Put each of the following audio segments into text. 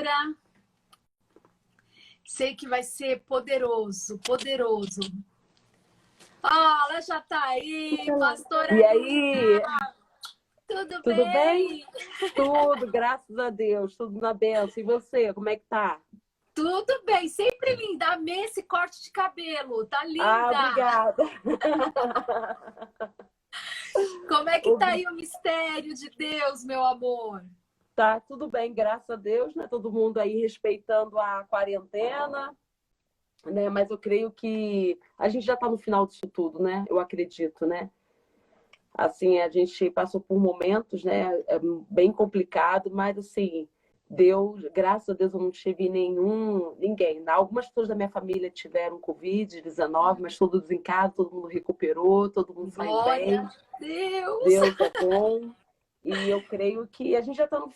pastora. Sei que vai ser poderoso, poderoso. Ah, ela já tá aí, pastora. E aí? Tudo Tudo bem? bem? Tudo, graças a Deus, tudo na bênção. E você, como é que tá? Tudo bem, sempre linda. Amei esse corte de cabelo, tá linda. Obrigada. Como é que tá aí o mistério de Deus, meu amor? Tá tudo bem, graças a Deus, né? Todo mundo aí respeitando a quarentena, né? Mas eu creio que a gente já tá no final disso tudo, né? Eu acredito, né? Assim, a gente passou por momentos, né, bem complicado, mas assim, Deus, graças a Deus eu não tive ninguém. Algumas pessoas da minha família tiveram Covid-19, mas todos em casa, todo mundo recuperou, todo mundo saiu bem. Glória a Deus! Deus é bom. E eu creio que a gente já está no.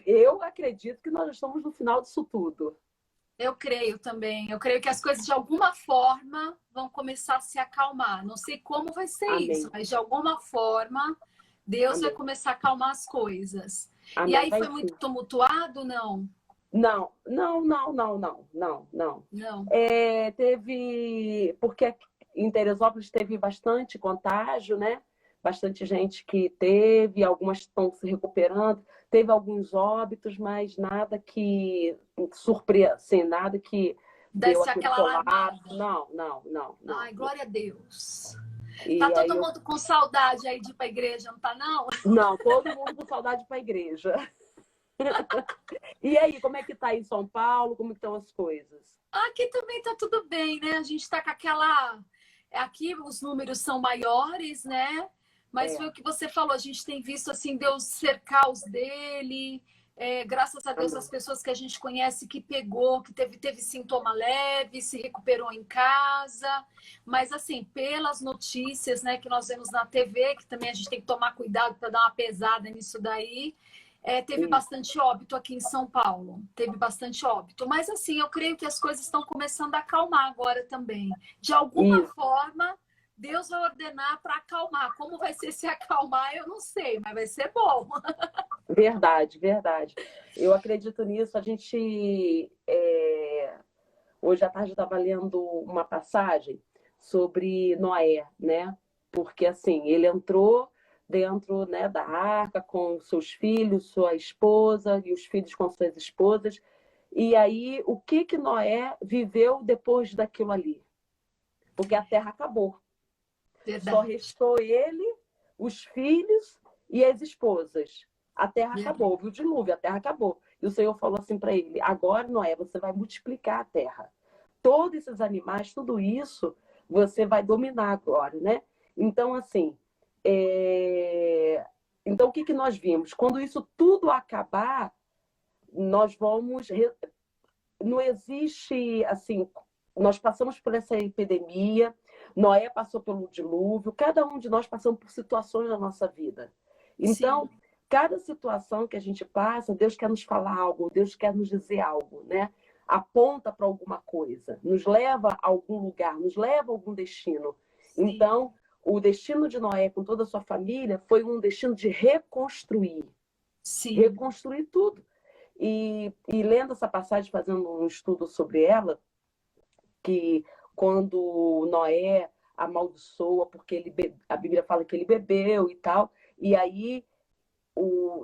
Eu acredito que nós já estamos no final disso tudo. Eu creio também. Eu creio que as coisas de alguma forma vão começar a se acalmar. Não sei como vai ser Amém. isso, mas de alguma forma Deus vai Amém. começar a acalmar as coisas. Amém. E aí Vai foi sim. muito tumultuado, não? Não. Não. Teve. Porque em Teresópolis teve bastante contágio, né? Bastante gente que teve, algumas estão se recuperando. Teve alguns óbitos, mas nada que surpreenda, assim, nada que deu Desce aquele aquela colapso. alarmada. Não. Ai, glória a Deus. E Tá aí todo mundo com saudade aí de ir pra igreja, não tá não? Não, todo mundo com saudade para a igreja. E aí, como é que tá em São Paulo? Como estão as coisas? Aqui também tá tudo bem, né? A gente tá com aquela... Aqui os números são maiores, né? Mas foi o que você falou, a gente tem visto assim, Deus cercar os dele. Graças a Deus, Amém. as pessoas que a gente conhece que pegou, que teve sintoma leve, se recuperou em casa. Mas assim, pelas notícias, né, que nós vemos na TV, que também a gente tem que tomar cuidado para dar uma pesada nisso daí. Teve bastante óbito aqui em São Paulo. Teve bastante óbito. Mas assim, eu creio que as coisas estão começando a acalmar agora também. De alguma forma, Deus vai ordenar para acalmar. Como vai ser se acalmar, eu não sei, mas vai ser bom. Verdade. Eu acredito nisso. A gente, hoje à tarde, estava lendo uma passagem sobre Noé, né? Porque assim, ele entrou dentro, né, da arca com seus filhos, sua esposa e os filhos com suas esposas. E aí, o que Noé viveu depois daquilo ali? Porque a terra acabou. Verdade. Só restou ele, os filhos e as esposas. A terra acabou, viu o dilúvio, a terra acabou. E o Senhor falou assim para ele: agora, Noé, você vai multiplicar a terra. Todos esses animais, tudo isso, você vai dominar agora, né? Então, assim, então o que nós vimos? Quando isso tudo acabar, nós vamos. Não existe, assim, nós passamos por essa epidemia, Noé passou pelo dilúvio, cada um de nós passamos por situações na nossa vida. Então, sim, cada situação que a gente passa, Deus quer nos falar algo, Deus quer nos dizer algo, né? Aponta para alguma coisa, nos leva a algum lugar, nos leva a algum destino. Sim. Então, o destino de Noé com toda a sua família foi um destino de reconstruir. Sim. Reconstruir tudo. E lendo essa passagem, fazendo um estudo sobre ela, que quando Noé amaldiçoa, porque a Bíblia fala que ele bebeu e tal, e aí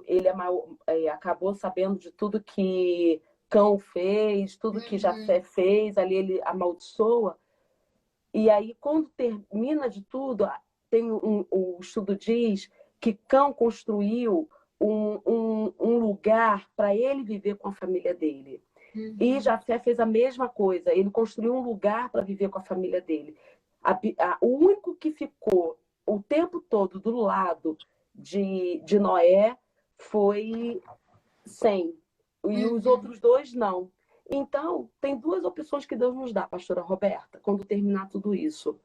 ele acabou sabendo de tudo que Cão fez, tudo que Jafé fez, ali ele amaldiçoa. E aí, quando termina de tudo, o estudo diz que Cão construiu um lugar para ele viver com a família dele. E Jafé fez a mesma coisa, ele construiu um lugar para viver com a família dele. O único que ficou o tempo todo do lado de Noé foi Sem, e os outros dois não. Então, tem duas opções que Deus nos dá, pastora Roberta, quando terminar tudo isso.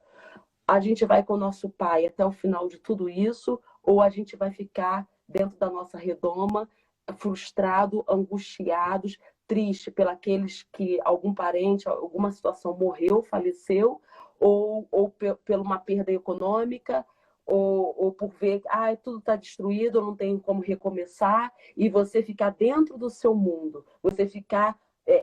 A gente vai com o nosso pai até o final de tudo isso, ou a gente vai ficar dentro da nossa redoma, frustrado, angustiados, triste pelos que algum parente, alguma situação morreu, faleceu, ou por uma perda econômica, ou por ver que tudo está destruído, não tem como recomeçar, e você ficar dentro do seu mundo, você ficar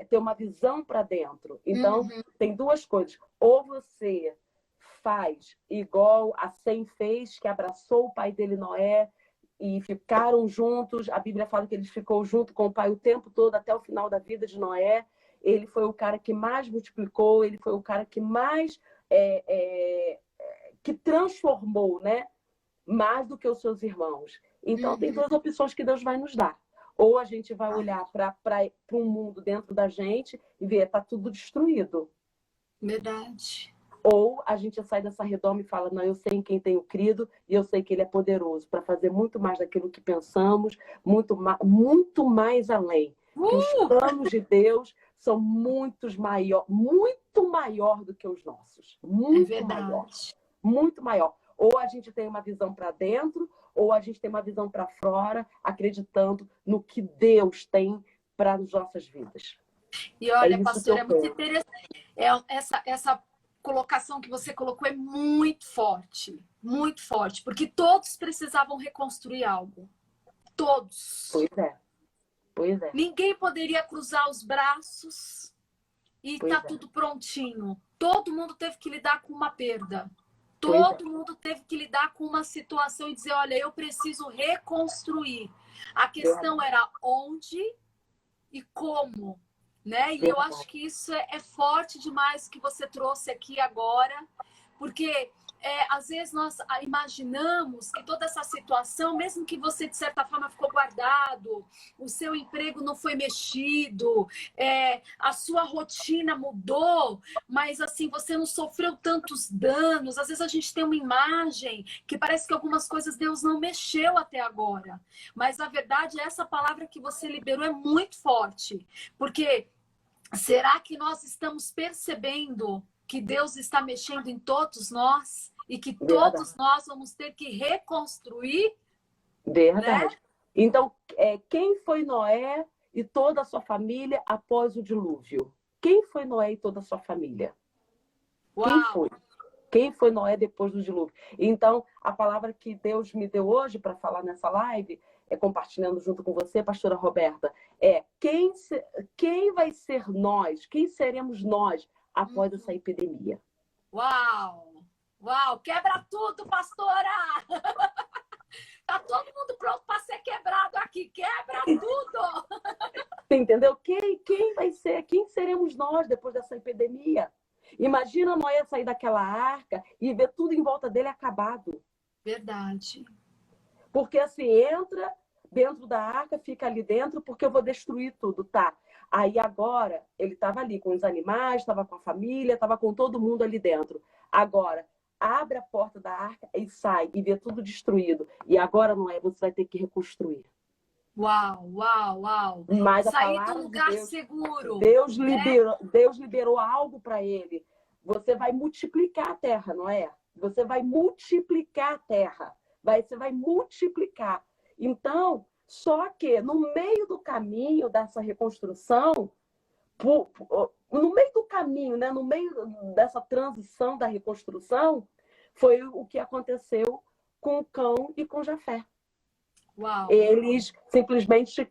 ter uma visão para dentro. Então, tem duas coisas. Ou você faz igual a Sem fez, que abraçou o pai dele, Noé, e ficaram juntos. A Bíblia fala que ele ficou junto com o pai o tempo todo, até o final da vida de Noé. Ele foi o cara que mais multiplicou, ele foi o cara que mais que transformou, né? Mais do que os seus irmãos. Então, tem duas opções que Deus vai nos dar. Ou a gente vai olhar para um mundo dentro da gente e ver, está tudo destruído. Verdade. Ou a gente sai dessa redoma e fala, não, eu sei em quem tenho crido e eu sei que ele é poderoso para fazer muito mais daquilo que pensamos, muito mais além. Que os planos de Deus são muito maior do que os nossos. Muito maior. Muito maior. Ou a gente tem uma visão para dentro, ou a gente tem uma visão para fora, acreditando no que Deus tem para as nossas vidas. E olha, pastor, é muito interessante. Essa colocação que você colocou é muito forte, porque todos precisavam reconstruir algo. Todos. Pois é. Ninguém poderia cruzar os braços e tá tudo prontinho. Todo mundo teve que lidar com uma perda. Todo mundo teve que lidar com uma situação e dizer, olha, eu preciso reconstruir. A questão era onde e como, né? E eu acho que isso é forte demais que você trouxe aqui agora, porque às vezes nós imaginamos que toda essa situação, mesmo que você de certa forma ficou guardado, o seu emprego não foi mexido, a sua rotina mudou, mas assim, você não sofreu tantos danos. Às vezes a gente tem uma imagem que parece que algumas coisas Deus não mexeu até agora, mas a verdade é essa palavra que você liberou é muito forte, porque será que nós estamos percebendo que Deus está mexendo em todos nós e que todos nós vamos ter que reconstruir? Verdade. Né? Então, quem foi Noé e toda a sua família após o dilúvio? Quem foi Noé e toda a sua família? Uau. Quem foi? Quem foi Noé depois do dilúvio? Então, a palavra que Deus me deu hoje para falar nessa live, compartilhando junto com você, pastora Roberta, quem vai ser nós? Quem seremos nós após essa epidemia? Uau! Uau! Quebra tudo, pastora! Tá todo mundo pronto para ser quebrado aqui. Quebra tudo! Você entendeu? Quem vai ser? Quem seremos nós depois dessa epidemia? Imagina Noé sair daquela arca e ver tudo em volta dele acabado. Verdade. Porque assim, entra dentro da arca, fica ali dentro, porque eu vou destruir tudo, tá? Aí agora, ele estava ali com os animais, estava com a família, estava com todo mundo ali dentro. Agora, abre a porta da arca e sai e vê tudo destruído. E agora, Noé, você vai ter que reconstruir. Uau, uau, uau. Mas sair do lugar de Deus, seguro. Deus liberou algo para ele. Você vai multiplicar a terra, não é? Você vai multiplicar a terra. Você vai multiplicar. Então, só que no meio do caminho dessa reconstrução, no meio do caminho, né, no meio dessa transição da reconstrução, foi o que aconteceu com Cão e com Jafé. Uau. Eles simplesmente,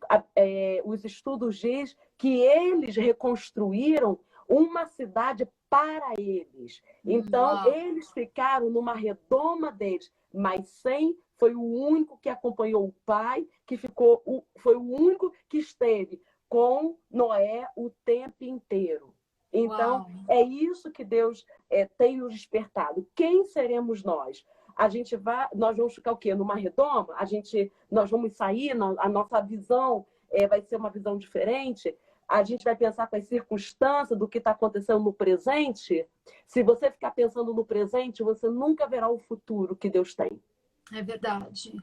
os estudos dizem que eles reconstruíram uma cidade para eles. Então, eles ficaram numa redoma deles, mas Sem foi o único que acompanhou o pai, foi o único que esteve com Noé o tempo inteiro. Então, é isso que Deus tem nos despertado. Quem seremos nós? Nós vamos ficar o quê? Numa redoma? Nós vamos sair, a nossa visão vai ser uma visão diferente? A gente vai pensar com as circunstâncias do que está acontecendo no presente? Se você ficar pensando no presente, você nunca verá o futuro que Deus tem. É verdade.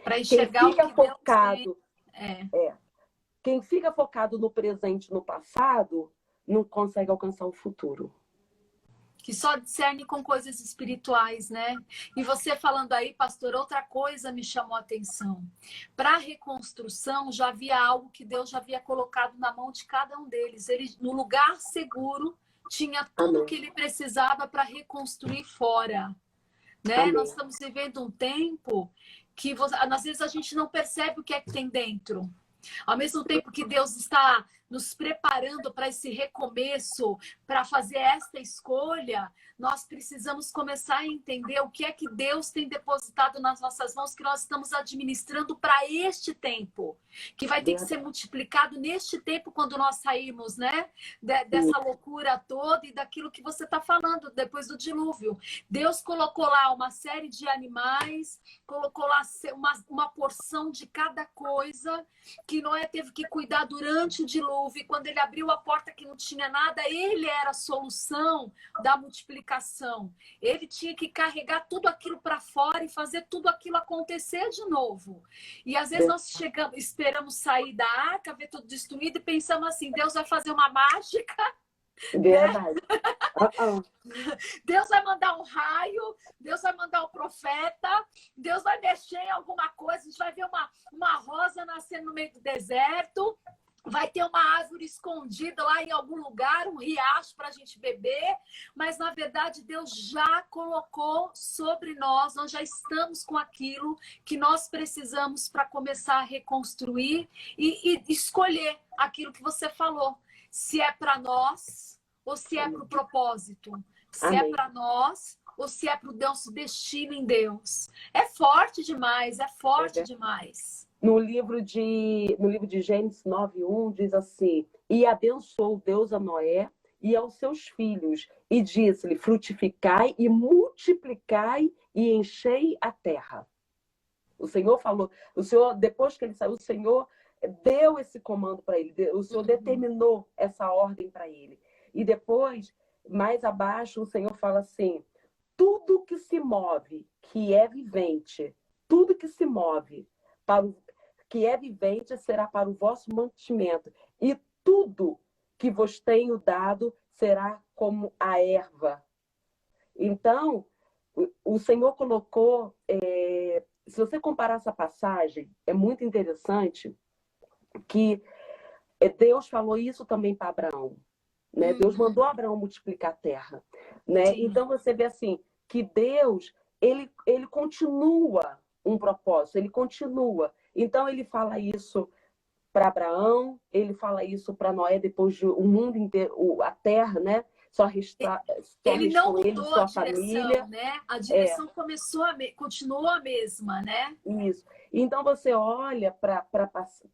Para enxergar o que focado, Deus tem. Quem fica focado no presente, no passado, não consegue alcançar o futuro. Que só discerne com coisas espirituais, né? E você falando aí, pastor, outra coisa me chamou a atenção. Para a reconstrução, já havia algo que Deus já havia colocado na mão de cada um deles. Ele, no lugar seguro, tinha tudo o que ele precisava para reconstruir fora. né? Nós Amém. estamos vivendo um tempo que às vezes a gente não percebe o que é que tem dentro. Ao mesmo tempo que Deus está nos preparando para esse recomeço, para fazer esta escolha, nós precisamos começar a entender o que é que Deus tem depositado nas nossas mãos, que nós estamos administrando para este tempo, que vai ter que ser multiplicado neste tempo quando nós sairmos, né? Dessa loucura toda e daquilo que você está falando depois do dilúvio. Deus colocou lá uma série de animais, colocou lá uma porção de cada coisa que Noé teve que cuidar durante o dilúvio. E quando ele abriu a porta que não tinha nada, ele era a solução da multiplicação. Ele tinha que carregar tudo aquilo para fora e fazer tudo aquilo acontecer de novo. E às vezes nós esperamos sair da arca, ver tudo destruído e pensamos assim, Deus vai fazer uma mágica. Verdade. Deus vai mandar um raio, Deus vai mandar um profeta, Deus vai mexer em alguma coisa, a gente vai ver uma rosa nascendo no meio do deserto, vai ter uma árvore escondida lá em algum lugar, um riacho para a gente beber, mas na verdade Deus já colocou sobre nós já estamos com aquilo que nós precisamos para começar a reconstruir e escolher aquilo que você falou, se é para nós ou se é para o propósito, se é para nós ou se é para o nosso destino em Deus. É forte demais, é forte demais. No livro de Gênesis 9:1 diz assim: e abençoou Deus a Noé e aos seus filhos, e disse-lhe: frutificai e multiplicai e enchei a terra. O Senhor falou, depois que ele saiu, o Senhor deu esse comando para ele, o Senhor determinou essa ordem para ele. E depois, mais abaixo, o Senhor fala assim: tudo que se move, que é vivente, tudo que se move, que é vivente, será para o vosso mantimento. E tudo que vos tenho dado será como a erva. Então, o Senhor colocou... se você comparar essa passagem, é muito interessante que Deus falou isso também para Abraão. Né? Deus mandou Abraão multiplicar a terra. Né? Então, você vê assim, que Deus, ele continua um propósito, ele continua. Então, ele fala isso para Abraão, ele fala isso para Noé, depois de o mundo inteiro, a terra, né? Ele não mudou sua a direção, família. né? A direção continuou a mesma, né? Isso. Então, você olha para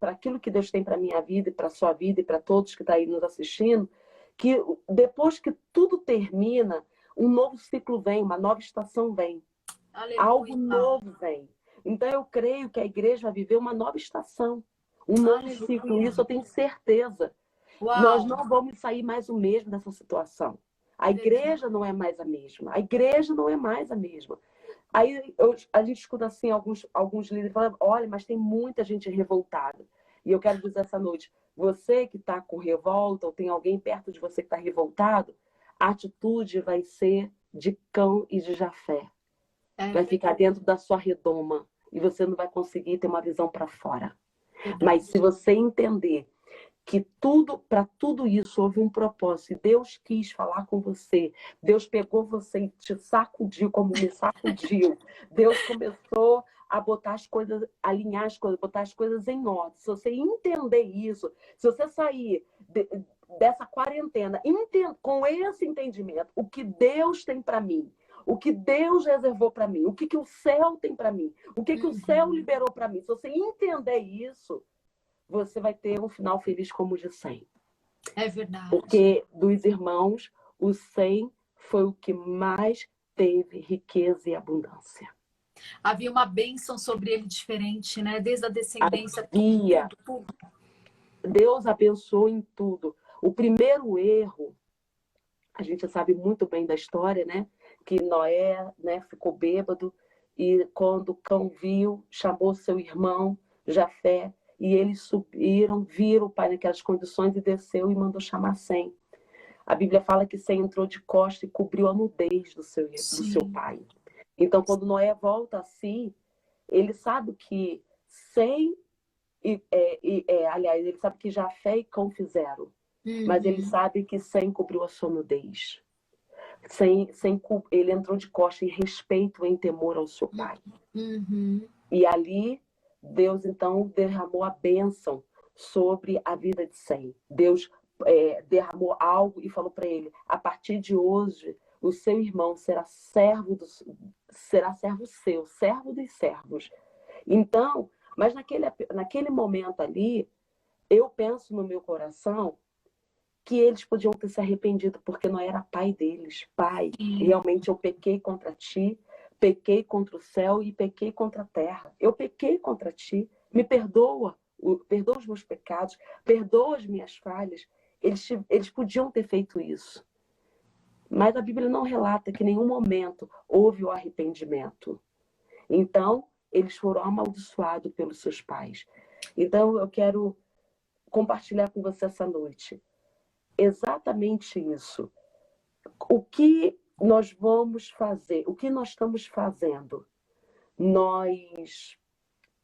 aquilo que Deus tem para a minha vida, e para a sua vida, e para todos que estão aí nos assistindo, que depois que tudo termina, um novo ciclo vem, uma nova estação vem. Aleluia. Algo novo vem. Então, eu creio que a igreja vai viver uma nova estação, um novo ciclo. Isso eu tenho certeza. Uau. Nós não vamos sair mais o mesmo dessa situação. A igreja não é mais a mesma. A igreja não é mais a mesma. Aí a gente escuta assim, alguns líderes falando: olha, mas tem muita gente revoltada. E eu quero dizer essa noite, você que está com revolta, ou tem alguém perto de você que está revoltado, a atitude vai ser de Cão e de Jafé. Vai ficar dentro da sua redoma e você não vai conseguir ter uma visão para fora. Mas se você entender que para tudo isso houve um propósito, e Deus quis falar com você, Deus pegou você e te sacudiu como me sacudiu, Deus começou a botar as coisas, alinhar as coisas, botar as coisas em ordem. Se você entender isso, se você sair dessa quarentena com esse entendimento, o que Deus tem para mim, o que Deus reservou para mim, o que o céu tem para mim, o que o céu liberou para mim, se você entender isso, você vai ter um final feliz como o de 100. É verdade. Porque dos irmãos, o 100 foi o que mais teve riqueza e abundância. Havia uma bênção sobre ele diferente, né? Desde a descendência. Tudo. Deus abençoou em tudo. O primeiro erro, a gente sabe muito bem da história, né? Que Noé, né, ficou bêbado e quando o cão viu, chamou seu irmão Jafé, e eles subiram, viram o pai naquelas condições e desceu e mandou chamar Sem. A Bíblia fala que Sem entrou de costas e cobriu a nudez do seu pai. Então, quando Noé volta a si, ele sabe que Sem, aliás, ele sabe que Jafé e Cão fizeram, mas ele sabe que Sem cobriu a sua nudez. Ele entrou de costas em respeito, em temor ao seu pai. Uhum. E ali, Deus, então, derramou a bênção sobre a vida de Sem. Deus derramou algo e falou para ele: a partir de hoje, o seu irmão será servo seu, servo dos servos. Então, mas naquele momento ali, eu penso no meu coração que eles podiam ter se arrependido, porque não era pai deles. Pai, realmente eu pequei contra ti, pequei contra o céu e pequei contra a terra. Eu pequei contra ti, me perdoa, perdoa os meus pecados, perdoa as minhas falhas. Eles podiam ter feito isso. Mas a Bíblia não relata que em nenhum momento houve o arrependimento. Então, eles foram amaldiçoados pelos seus pais. Então, eu quero compartilhar com você essa noite exatamente isso. O que nós vamos fazer? O que nós estamos fazendo? Nós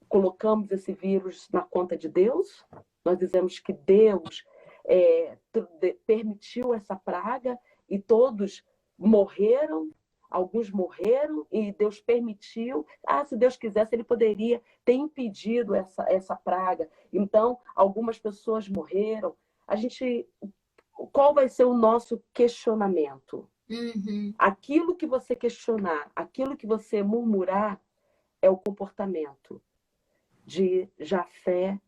colocamos esse vírus na conta de Deus? Nós dizemos que Deus permitiu essa praga e todos morreram, alguns morreram e Deus permitiu. Se Deus quisesse, ele poderia ter impedido essa praga. Então, algumas pessoas morreram. Qual vai ser o nosso questionamento? Uhum. Aquilo que você questionar, aquilo que você murmurar, é o comportamento de Jafé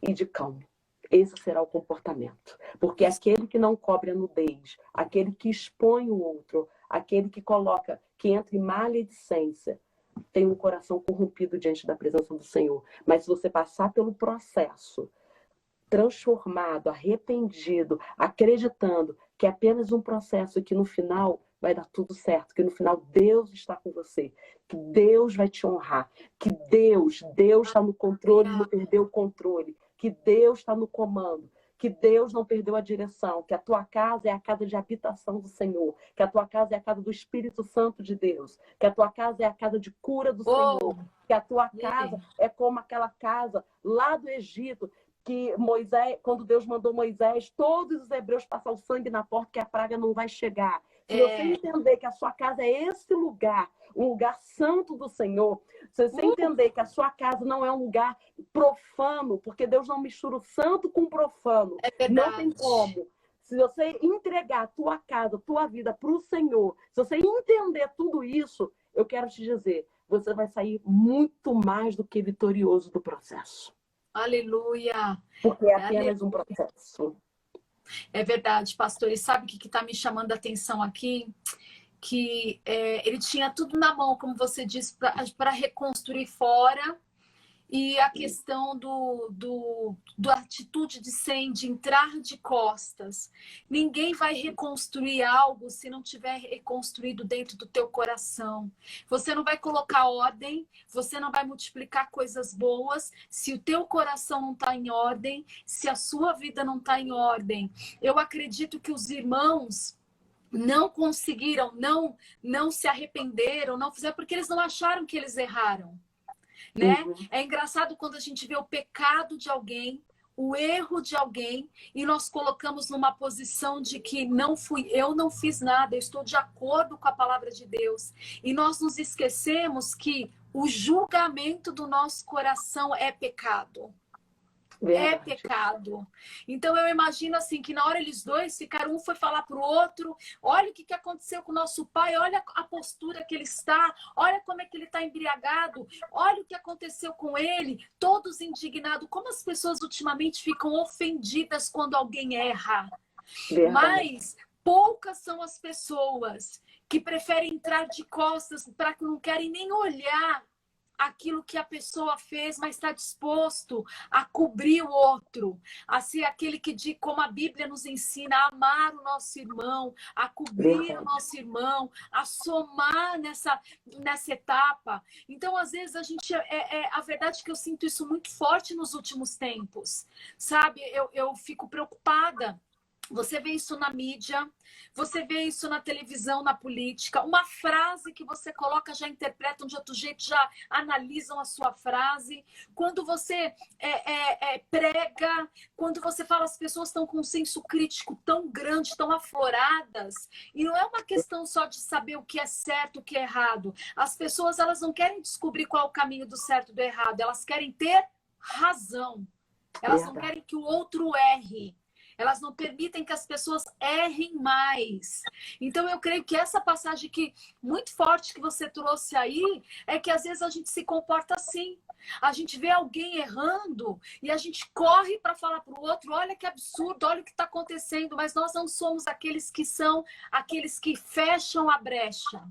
e de Cão. Esse será o comportamento. Porque aquele que não cobre a nudez, aquele que expõe o outro, aquele que entra em maledicência, tem um coração corrompido diante da presença do Senhor. Mas se você passar pelo processo transformado, arrependido, acreditando que é apenas um processo e que no final vai dar tudo certo, que no final Deus está com você, que Deus vai te honrar, que Deus está no controle, não perdeu o controle, que Deus está no comando, que Deus não perdeu a direção, que a tua casa é a casa de habitação do Senhor, que a tua casa é a casa do Espírito Santo de Deus, que a tua casa é a casa de cura do Senhor, que a tua casa é como aquela casa lá do Egito, que Moisés, quando Deus mandou Moisés, todos os hebreus passar o sangue na porta, que a praga não vai chegar. Se você entender que a sua casa é esse lugar, um lugar santo do Senhor, se você entender que a sua casa não é um lugar profano, porque Deus não mistura o santo com o profano, não tem como. Se você entregar a tua casa, a tua vida para o Senhor, se você entender tudo isso, eu quero te dizer, você vai sair muito mais do que vitorioso do processo. Aleluia! Porque é apenas um processo. É verdade, pastor. E sabe o que está me chamando a atenção aqui? Que ele tinha tudo na mão, como você disse, para reconstruir fora. E a questão da atitude de Sem, de entrar de costas. Ninguém vai reconstruir algo se não tiver reconstruído dentro do teu coração. Você não vai colocar ordem, você não vai multiplicar coisas boas se o teu coração não está em ordem, se a sua vida não está em ordem. Eu acredito que os irmãos não conseguiram, não se arrependeram, não fizeram, porque eles não acharam que eles erraram. Né? É engraçado quando a gente vê o pecado de alguém, o erro de alguém, e nós colocamos numa posição de que eu não fiz nada, eu estou de acordo com a palavra de Deus. E nós nos esquecemos que o julgamento do nosso coração é pecado. Verdade. É pecado. Então eu imagino assim que na hora eles dois ficaram, um foi falar para o outro, olha o que aconteceu com o nosso pai, olha a postura que ele está, olha como é que ele está embriagado, olha o que aconteceu com ele, todos indignados. Como as pessoas ultimamente ficam ofendidas quando alguém erra. Verdade. Mas poucas são as pessoas que preferem entrar de costas para que não querem nem olhar aquilo que a pessoa fez, mas está disposto a cobrir o outro, a ser aquele que, como a Bíblia nos ensina, a amar o nosso irmão, a cobrir o nosso irmão, a somar nessa etapa. Então, às vezes, a verdade é que eu sinto isso muito forte nos últimos tempos, sabe? Eu fico preocupada, Você vê isso na mídia, você vê isso na televisão, na política. Uma frase que você coloca já interpretam de outro jeito, já analisam a sua frase. Quando você prega, quando você fala, as pessoas estão com um senso crítico tão grande, tão afloradas. E não é uma questão só de saber o que é certo, o que é errado. As pessoas, elas não querem descobrir qual é o caminho do certo e do errado. Elas querem ter razão. Elas não querem que o outro erre. Elas não permitem que as pessoas errem mais. Então, eu creio que essa passagem que muito forte que você trouxe aí é que às vezes a gente se comporta assim. A gente vê alguém errando e a gente corre para falar para o outro, olha que absurdo, olha o que está acontecendo, mas nós não somos aqueles que são aqueles que fecham a brecha.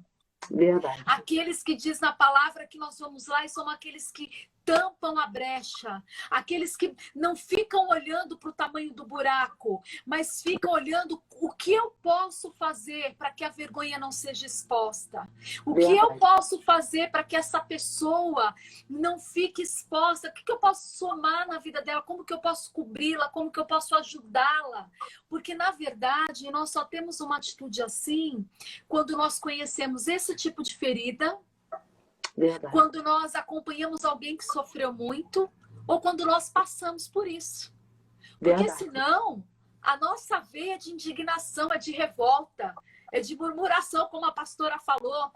Verdade. Aqueles que diz na palavra que nós vamos lá e somos aqueles que tampam a brecha, aqueles que não ficam olhando para o tamanho do buraco, mas ficam olhando o que eu posso fazer para que a vergonha não seja exposta, o que eu posso fazer para que essa pessoa não fique exposta, o que eu posso somar na vida dela, como que eu posso cobri-la, como que eu posso ajudá-la, porque na verdade nós só temos uma atitude assim quando nós conhecemos esse tipo de ferida. Verdade. Quando nós acompanhamos alguém que sofreu muito, ou quando nós passamos por isso. Porque verdade. Senão, a nossa veia de indignação é de revolta, é de murmuração, como a pastora falou.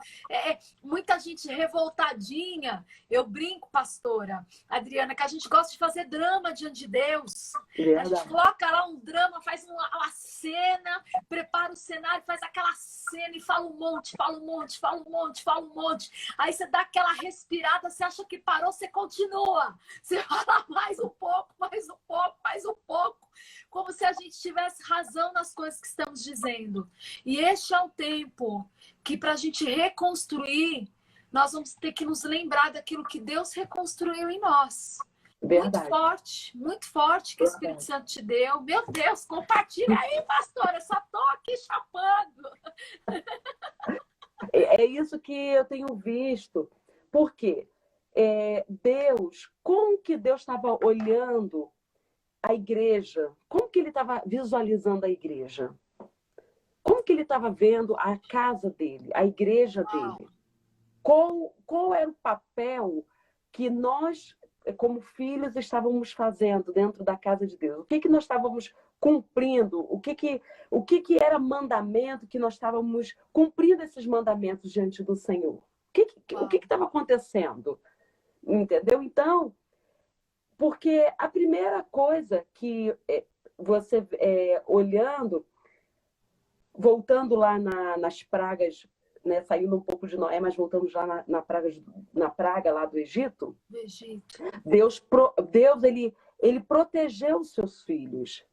Muita gente revoltadinha. Eu brinco, pastora Adriana, que a gente gosta de fazer drama diante de Deus. Verdade. A gente coloca lá um drama, faz uma cena, prepara o cenário, faz aquela cena e fala um monte, fala um monte, fala um monte, fala um monte. Aí você dá aquela respirada, você acha que parou, você continua. Você fala mais um pouco, mais um pouco, mais um pouco. Como se a gente tivesse razão nas coisas que estamos dizendo. E este é o tempo que, para a gente reconstruir, nós vamos ter que nos lembrar daquilo que Deus reconstruiu em nós. Verdade. Muito forte que o Espírito Santo te deu. Meu Deus, compartilha aí, pastora. Eu só estou aqui chapando. É isso que eu tenho visto. Por quê? Deus, como que Deus estava olhando a igreja? Como que ele estava visualizando a igreja? Como que ele estava vendo a casa dele, a igreja dele? Qual era o papel que nós, como filhos, estávamos fazendo dentro da casa de Deus? O que nós estávamos cumprindo? O que era mandamento que nós estávamos cumprindo esses mandamentos diante do Senhor? O que estava acontecendo? Entendeu? Então, porque a primeira coisa que você, olhando, voltando lá nas pragas, né, saindo um pouco de Noé, mas voltando já na praga lá do Egito, Deus ele protegeu os seus filhos.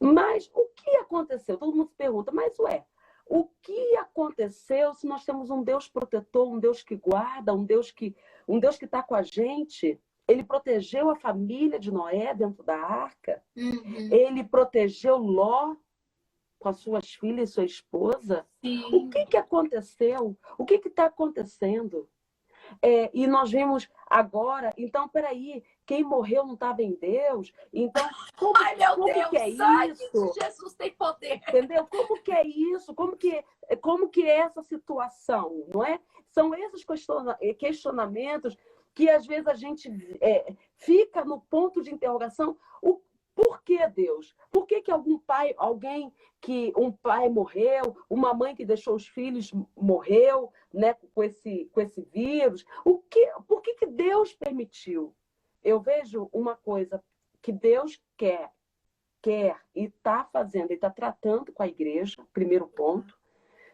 Mas o que aconteceu? Todo mundo se pergunta, mas o que aconteceu se nós temos um Deus protetor, um Deus que guarda, um Deus que está com a gente? Ele protegeu a família de Noé dentro da arca. Uhum. Ele protegeu Ló com as suas filhas e sua esposa. Sim. O que aconteceu? O que está acontecendo? E nós vimos agora, então, peraí, quem morreu não estava em Deus? Então, como que é isso? Jesus tem poder. Entendeu? Como que é isso? Como que é essa situação? Não é? São esses questionamentos que às vezes a gente fica no ponto de interrogação. Por que Deus? Por que um pai morreu, uma mãe que deixou os filhos morreu, né, com esse vírus? Por que Deus permitiu? Eu vejo uma coisa que Deus quer e está fazendo, e está tratando com a igreja, primeiro ponto.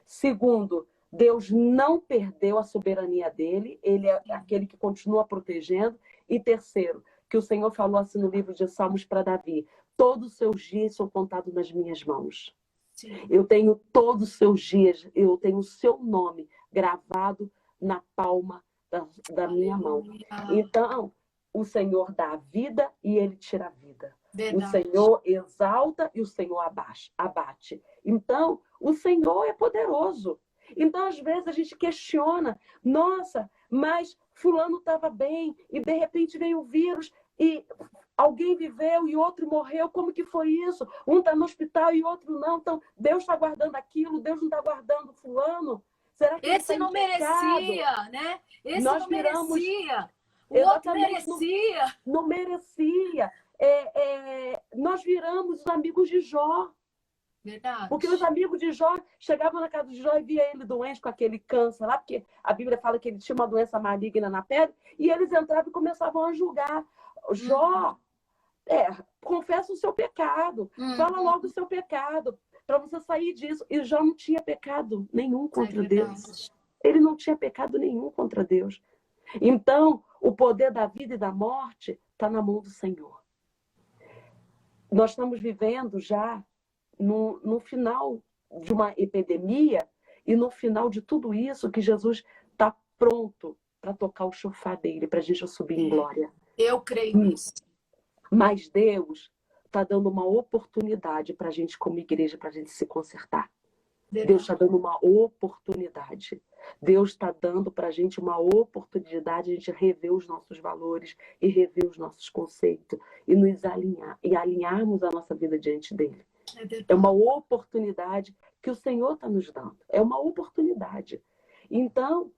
Segundo, Deus não perdeu a soberania dele, ele é aquele que continua protegendo. E terceiro, que o Senhor falou assim no livro de Salmos para Davi: todos os seus dias são contados nas minhas mãos. Sim. Eu tenho todos os seus dias, eu tenho o seu nome gravado na palma da minha mão. Então, o Senhor dá a vida e ele tira a vida. Verdade. O Senhor exalta e o Senhor abate. Então, o Senhor é poderoso. Então, às vezes, a gente questiona, nossa, mas fulano estava bem, e de repente veio o vírus, e Alguém viveu e outro morreu. Como que foi isso? Um está no hospital e outro não. Então, Deus está guardando aquilo, Deus não está guardando fulano. Será que ele está Esse em não pecado? merecia, né? Esse Nós não viramos, merecia. O outro exatamente, não, merecia. não merecia. Nós viramos os amigos de Jó. Porque os Verdade. amigos de Jó chegavam na casa de Jó e via ele doente com aquele câncer lá, porque a Bíblia fala que ele tinha uma doença maligna na pele, e eles entravam e começavam a julgar. Jó, confessa o seu pecado, fala logo o seu pecado, para você sair disso. E Jó não tinha pecado nenhum contra Deus. Ele não tinha pecado nenhum contra Deus. Então, o poder da vida e da morte está na mão do Senhor. Nós estamos vivendo já no final de uma epidemia e no final de tudo isso que Jesus está pronto para tocar o chofar dele, para a gente subir em glória. Eu creio nisso. Mas Deus está dando uma oportunidade para a gente como igreja, para a gente se consertar. Deus está dando uma oportunidade. Deus está dando para a gente uma oportunidade de a gente rever os nossos valores e rever os nossos conceitos e nos alinhar e alinharmos a nossa vida diante dele. É uma oportunidade que o Senhor está nos dando. É uma oportunidade. Então,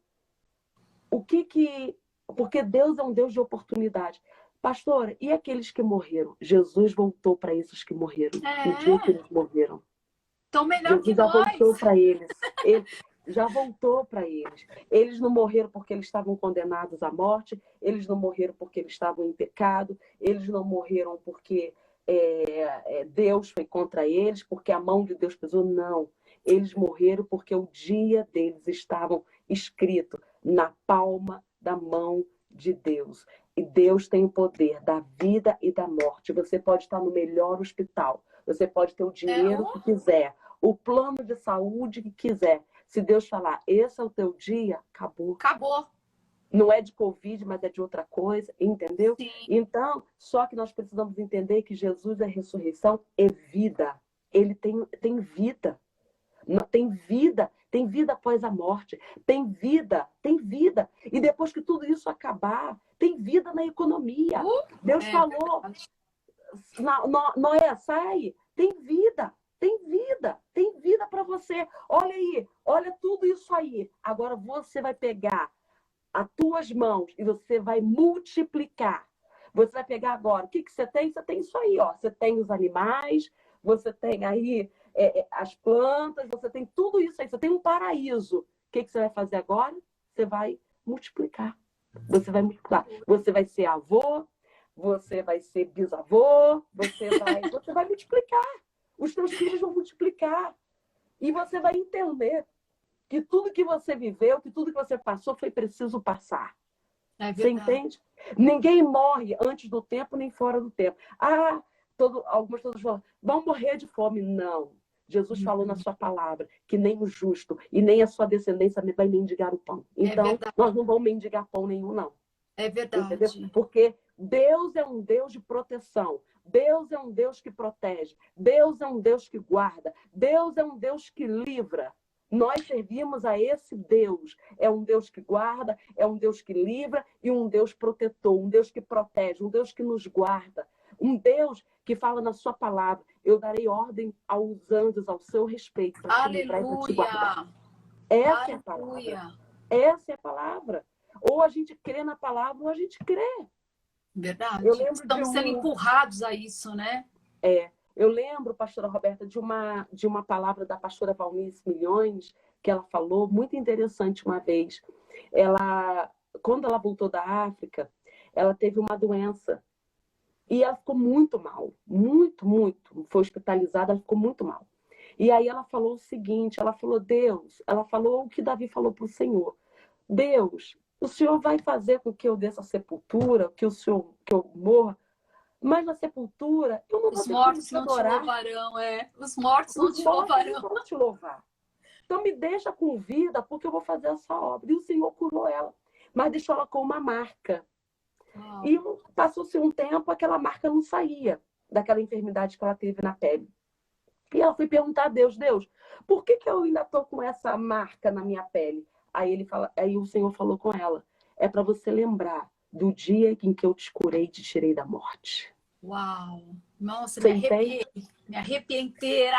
porque Deus é um Deus de oportunidade. Pastora, e aqueles que morreram? Jesus voltou para esses que morreram. No dia que eles morreram. Então, melhor Jesus já voltou para eles. Ele já voltou para eles. Eles não morreram porque eles estavam condenados à morte. Eles não morreram porque eles estavam em pecado. Eles não morreram porque Deus foi contra eles, porque a mão de Deus pesou. Não. Eles morreram porque o dia deles estava escrito na palma da mão de Deus. E Deus tem o poder da vida e da morte. Você pode estar no melhor hospital. Você pode ter o dinheiro que quiser. O plano de saúde que quiser. Se Deus falar, esse é o teu dia, acabou. Acabou. Não é de Covid, mas é de outra coisa, entendeu? Sim. Então, só que nós precisamos entender que Jesus é ressurreição e vida. Ele tem vida. Tem vida após a morte. Tem vida. E depois que tudo isso acabar, tem vida na economia. Deus falou, Noé, sai, tem vida para você. Olha aí, olha tudo isso aí. Agora você vai pegar as tuas mãos e você vai multiplicar. Você vai pegar agora, o que você tem? Você tem isso aí, ó. Você tem os animais, você tem aí as plantas, você tem tudo isso aí. Você tem um paraíso. O que você vai fazer agora? Você vai multiplicar. Você vai multiplicar. Você vai ser avô, você vai ser bisavô, você vai multiplicar. Os teus filhos vão multiplicar. E você vai entender que tudo que você viveu, que tudo que você passou, foi preciso passar. Você entende? Ninguém morre antes do tempo, nem fora do tempo. Algumas pessoas falam, vão morrer de fome. Não. Jesus falou na sua palavra que nem o justo e nem a sua descendência vai mendigar o pão. Então, nós não vamos mendigar pão nenhum, não. É verdade. Entendeu? Porque Deus é um Deus de proteção. Deus é um Deus que protege. Deus é um Deus que guarda. Deus é um Deus que livra. Nós servimos a esse Deus. É um Deus que guarda, é um Deus que livra e um Deus protetor, um Deus que protege, um Deus que nos guarda. Um Deus que fala na sua palavra, eu darei ordem aos anjos ao seu respeito para te livrar e para te guardar. Essa é a palavra. Essa é a palavra. Ou a gente crê na palavra ou a gente crê. Verdade. Estamos sendo empurrados a isso, né? Eu lembro, pastora Roberta, de uma palavra da pastora Valnice Milhões, que ela falou, muito interessante uma vez. Quando ela voltou da África, ela teve uma doença. E ela ficou muito mal. Muito, muito. Foi hospitalizada, ela ficou muito mal. E aí ela falou o seguinte, ela falou, Deus, ela falou o que Davi falou para o Senhor. Deus, o Senhor vai fazer com que eu desça a sepultura, que eu morra, mas na sepultura eu não vou Os mortos não te louvarão, Os mortos não te louvarão. Não vão te louvar. Então me deixa com vida, porque eu vou fazer essa obra. E o Senhor curou ela, mas deixou ela com uma marca. E passou-se um tempo, aquela marca não saía daquela enfermidade que ela teve na pele. E ela foi perguntar a Deus, por que eu ainda estou com essa marca na minha pele? Aí o Senhor falou com ela, é para você lembrar do dia em que eu te curei e te tirei da morte. Uau! Nossa, Você entende? Me arrepiei inteira.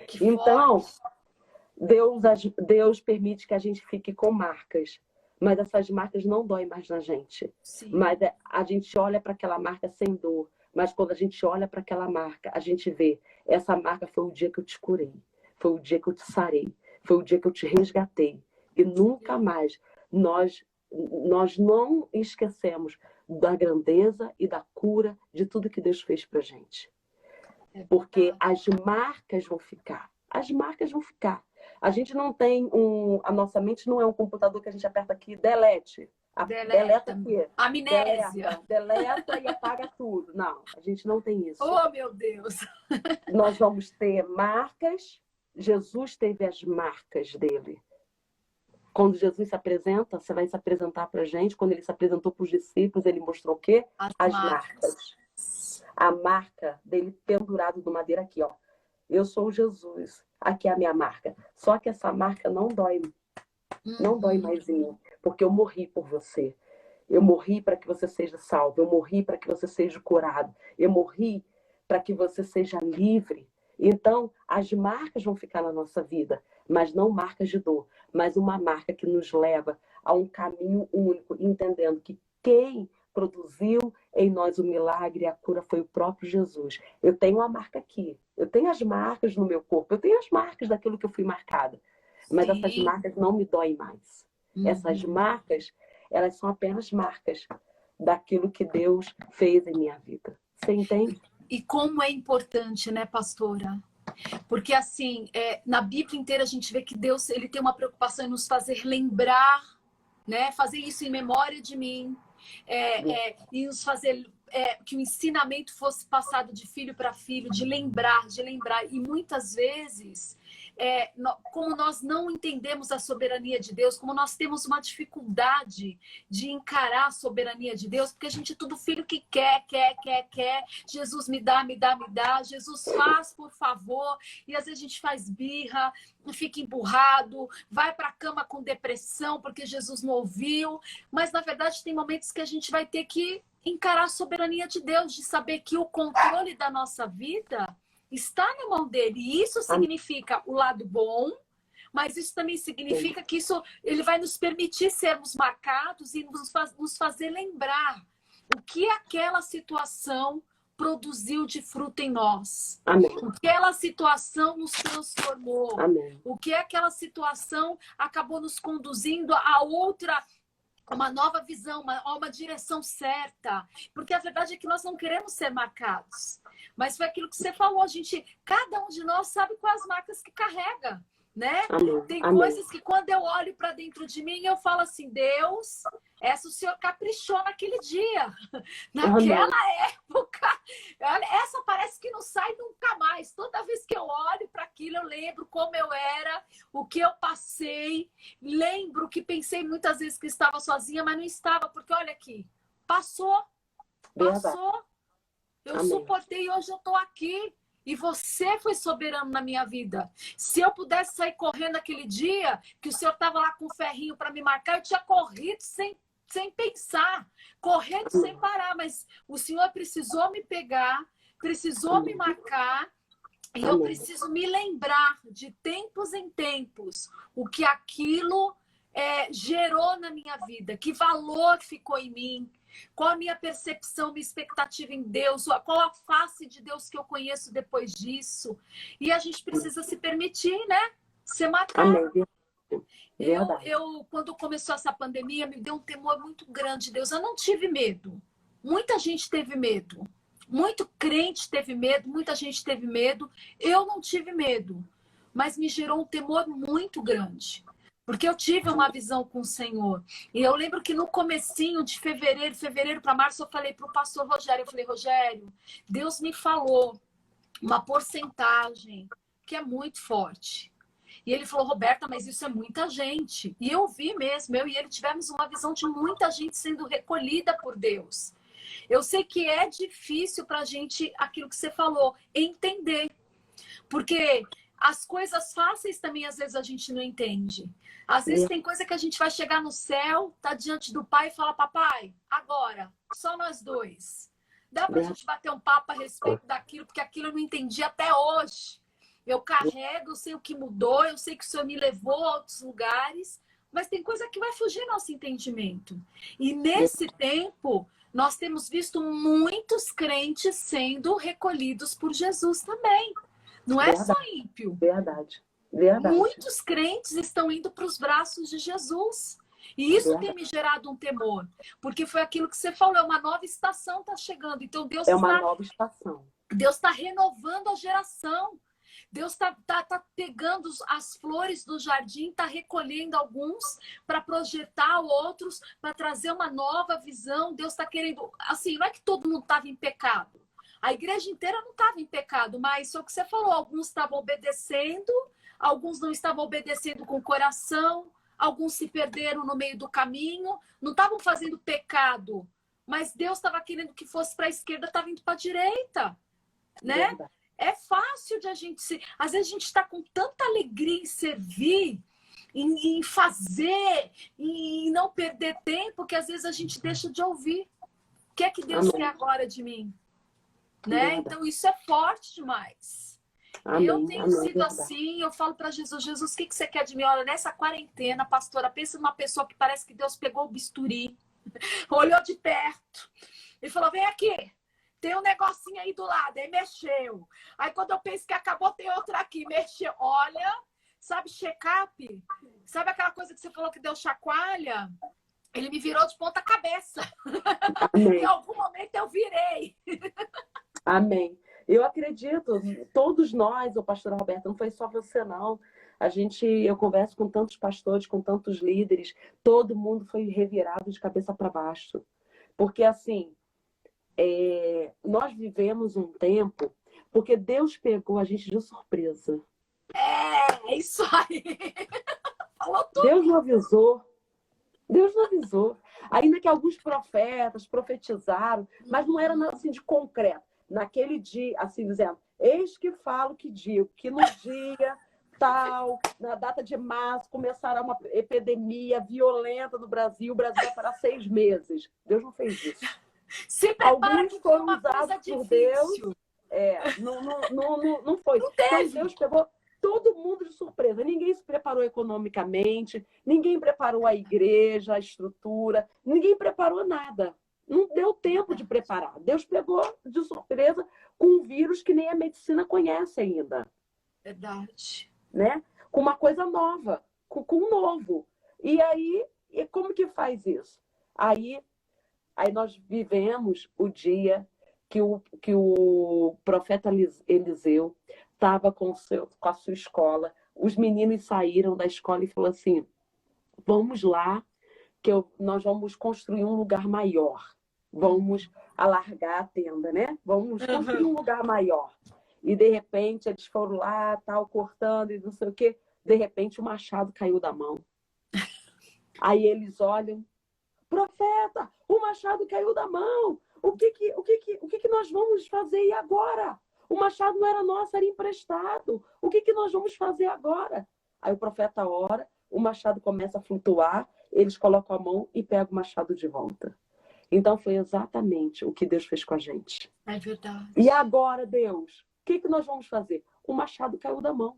Que Então, forte. Deus permite que a gente fique com marcas, mas essas marcas não doem mais na gente. Sim. Mas a gente olha para aquela marca sem dor. Mas quando a gente olha para aquela marca, a gente vê, essa marca foi o dia que eu te curei, foi o dia que eu te sarei, foi o dia que eu te resgatei. E nunca mais nós não esquecemos da grandeza e da cura de tudo que Deus fez para gente. É Porque verdade. as marcas vão ficar. As marcas vão ficar. A gente não tem a nossa mente não é um computador que a gente aperta aqui, delete. Deleta Deleta. aqui. Amnésia. Deleta e apaga tudo. Não, a gente não tem isso. Oh, meu Deus. Nós vamos ter marcas. Jesus teve as marcas dele. Quando Jesus se apresenta, você vai se apresentar para a gente. Quando ele se apresentou para os discípulos, ele mostrou o quê? As As marcas. marcas. A marca dele pendurado no madeira aqui, ó. Eu sou Jesus. Aqui é a minha marca. Só que essa marca não dói. Não dói mais em mim. Porque eu morri por você. Eu morri para que você seja salvo. Eu morri para que você seja curado. Eu morri para que você seja livre. Então, as marcas vão ficar na nossa vida, mas não marcas de dor, mas uma marca que nos leva a um caminho único, entendendo que quem produziu em nós o milagre e a cura foi o próprio Jesus. Eu tenho uma marca aqui, eu tenho as marcas no meu corpo, eu tenho as marcas daquilo que eu fui marcada, mas essas Sim. marcas não me doem mais. Essas marcas, elas são apenas marcas daquilo que Deus fez em minha vida. Você entende? E como é importante, né, pastora? Porque, assim, na Bíblia inteira a gente vê que Deus ele tem uma preocupação em nos fazer lembrar, né? Fazer isso em memória de mim. E nos fazer que o ensinamento fosse passado de filho para filho, de lembrar. E muitas vezes, como nós não entendemos a soberania de Deus, como nós temos uma dificuldade de encarar a soberania de Deus, porque a gente é tudo filho que quer. Jesus me dá. Jesus faz, por favor. E às vezes a gente faz birra, fica emburrado, vai para a cama com depressão porque Jesus não ouviu. Mas, na verdade, tem momentos que a gente vai ter que encarar a soberania de Deus, de saber que o controle da nossa vida está na mão dele. E isso significa o lado bom, mas isso também significa que ele vai nos permitir sermos marcados e nos fazer lembrar o que aquela situação produziu de fruto em nós. Amém. O que aquela situação nos transformou. Amém. O que aquela situação acabou nos conduzindo a uma nova visão, a uma direção certa. Porque a verdade é que nós não queremos ser marcados. Mas foi aquilo que você falou, cada um de nós sabe quais marcas que carrega, né? Amém. Tem Amém. coisas que quando eu olho para dentro de mim, eu falo assim, Deus, essa o Senhor caprichou naquele dia, naquela época. Olha, essa parece que não sai nunca mais. Toda vez que eu olho para aquilo, eu lembro como eu era, o que eu passei. Lembro que pensei muitas vezes que estava sozinha, mas não estava, porque olha aqui, passou. Eu Amém. suportei e hoje eu estou aqui. E você foi soberano na minha vida. Se eu pudesse sair correndo aquele dia, que o Senhor estava lá com o ferrinho para me marcar, eu tinha corrido sem pensar, correndo sem parar. Mas o Senhor precisou me pegar, precisou me marcar, e eu preciso me lembrar de tempos em tempos o que aquilo gerou na minha vida, que valor ficou em mim. Qual a minha percepção, minha expectativa em Deus? Qual a face de Deus que eu conheço depois disso? E a gente precisa se permitir, né? Ser marcado. Quando começou essa pandemia, me deu um temor muito grande de Deus. Eu não tive medo. Muita gente teve medo. Muito crente teve medo. Muita gente teve medo. Eu não tive medo. Mas me gerou um temor muito grande. Porque eu tive uma visão com o Senhor. E eu lembro que no comecinho de fevereiro para março, eu falei para o pastor Rogério, eu falei, Rogério, Deus me falou uma porcentagem que é muito forte. E ele falou, Roberta, mas isso é muita gente. E eu vi mesmo, eu e ele tivemos uma visão de muita gente sendo recolhida por Deus. Eu sei que é difícil para a gente, aquilo que você falou, entender. Porque as coisas fáceis também, às vezes, a gente não entende. Às vezes tem coisa que a gente vai chegar no céu, tá diante do pai e fala, papai, agora, só nós dois. Dá para a gente bater um papo a respeito daquilo, porque aquilo eu não entendi até hoje. Eu carrego, eu sei o que mudou, eu sei que o Senhor me levou a outros lugares, mas tem coisa que vai fugir nosso entendimento. E nesse tempo, nós temos visto muitos crentes sendo recolhidos por Jesus também. Não é só ímpio. Verdade. Muitos crentes estão indo para os braços de Jesus. E isso tem me gerado um temor. Porque foi aquilo que você falou, é uma nova estação está chegando. Então Deus nova estação. Deus está renovando a geração. Deus está pegando as flores do jardim, está recolhendo alguns para projetar outros, para trazer uma nova visão. Deus está querendo... Assim, não é que todo mundo estava em pecado. A igreja inteira não estava em pecado, mas foi o que você falou. Alguns estavam obedecendo, alguns não estavam obedecendo com o coração, alguns se perderam no meio do caminho, não estavam fazendo pecado, mas Deus estava querendo que fosse para a esquerda, estava indo para a direita, né? Verdade. É fácil de a gente se... Às vezes a gente está com tanta alegria em servir, em fazer, em não perder tempo, que às vezes a gente deixa de ouvir. O que é que Deus quer agora de mim? Né? Então isso é forte demais. Eu tenho sido assim, eu falo para Jesus, Jesus, o que você quer de mim? Olha, nessa quarentena, pastora, pensa numa pessoa que parece que Deus pegou o bisturi, olhou de perto e falou, vem aqui. Tem um negocinho aí do lado, aí mexeu. Aí quando eu penso que acabou, tem outra aqui, mexeu. Olha, sabe check-up? Sabe aquela coisa que você falou que deu chacoalha? Ele me virou de ponta cabeça. Em algum momento eu virei. Amém. Eu acredito, todos nós, o pastor Roberto, não foi só você não. Eu converso com tantos pastores, com tantos líderes, todo mundo foi revirado de cabeça para baixo. Porque assim, nós vivemos um tempo, porque Deus pegou a gente de surpresa. É isso aí. Falou tudo. Deus não avisou. Deus não avisou. Ainda que alguns profetas profetizaram, mas não era nada assim de concreto. Naquele dia, assim dizendo, eis que falo que digo, que no dia tal, na data de março, começará uma epidemia violenta no Brasil, o Brasil vai parar 6 meses. Deus não fez isso. Se prepara, alguns foram usados por Deus. Não foi. Não então Deus pegou todo mundo de surpresa. Ninguém se preparou economicamente, ninguém preparou a igreja, a estrutura, ninguém preparou nada. Não deu tempo de preparar. Deus pegou de surpresa com um vírus que nem a medicina conhece ainda. Verdade. Né? Com uma coisa nova, com um novo. E aí, como que faz isso? Aí nós vivemos o dia que o profeta Eliseu estava com a sua escola. Os meninos saíram da escola e falaram assim, vamos lá, que nós vamos construir um lugar maior. Vamos alargar a tenda, né? Vamos construir um lugar maior. E, de repente, eles foram lá, tal, cortando e não sei o quê. De repente, o machado caiu da mão. Aí eles olham, profeta, o machado caiu da mão. O que nós vamos fazer e agora? O machado não era nosso, era emprestado. O que nós vamos fazer agora? Aí o profeta ora, o machado começa a flutuar, eles colocam a mão e pegam o machado de volta. Então foi exatamente o que Deus fez com a gente. É verdade. E agora, Deus, o que nós vamos fazer? O machado caiu da mão.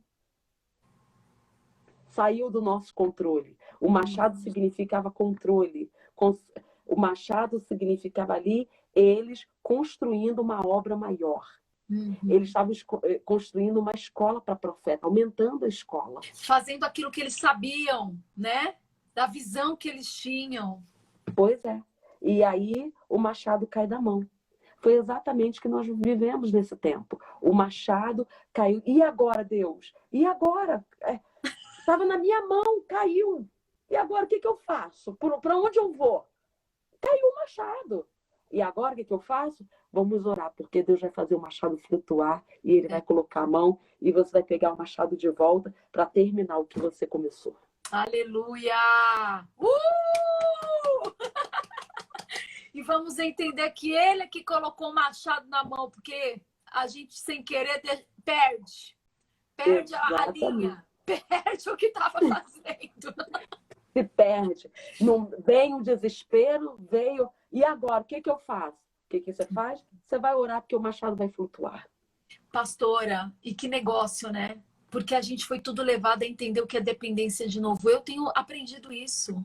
Saiu do nosso controle. O machado significava controle. O machado significava ali eles construindo uma obra maior. Eles estavam construindo uma escola para profeta, aumentando a escola. Fazendo aquilo que eles sabiam, né? Da visão que eles tinham. Pois é. E aí o machado cai da mão. Foi exatamente o que nós vivemos nesse tempo. O machado caiu. E agora, Deus? E agora? Estava na minha mão, caiu. E agora o que eu faço? Para onde eu vou? Caiu o machado. E agora o que eu faço? Vamos orar, porque Deus vai fazer o machado flutuar e Ele vai colocar a mão e você vai pegar o machado de volta para terminar o que você começou. Aleluia! E vamos entender que Ele é que colocou o machado na mão, porque a gente, sem querer, perde a linha, perde o que estava fazendo. Se perde. Não, vem o desespero, veio. E agora, o que eu faço? O que você faz? Você vai orar porque o machado vai flutuar. Pastora, e que negócio, né? Porque a gente foi tudo levado a entender o que é dependência de novo. Eu tenho aprendido isso.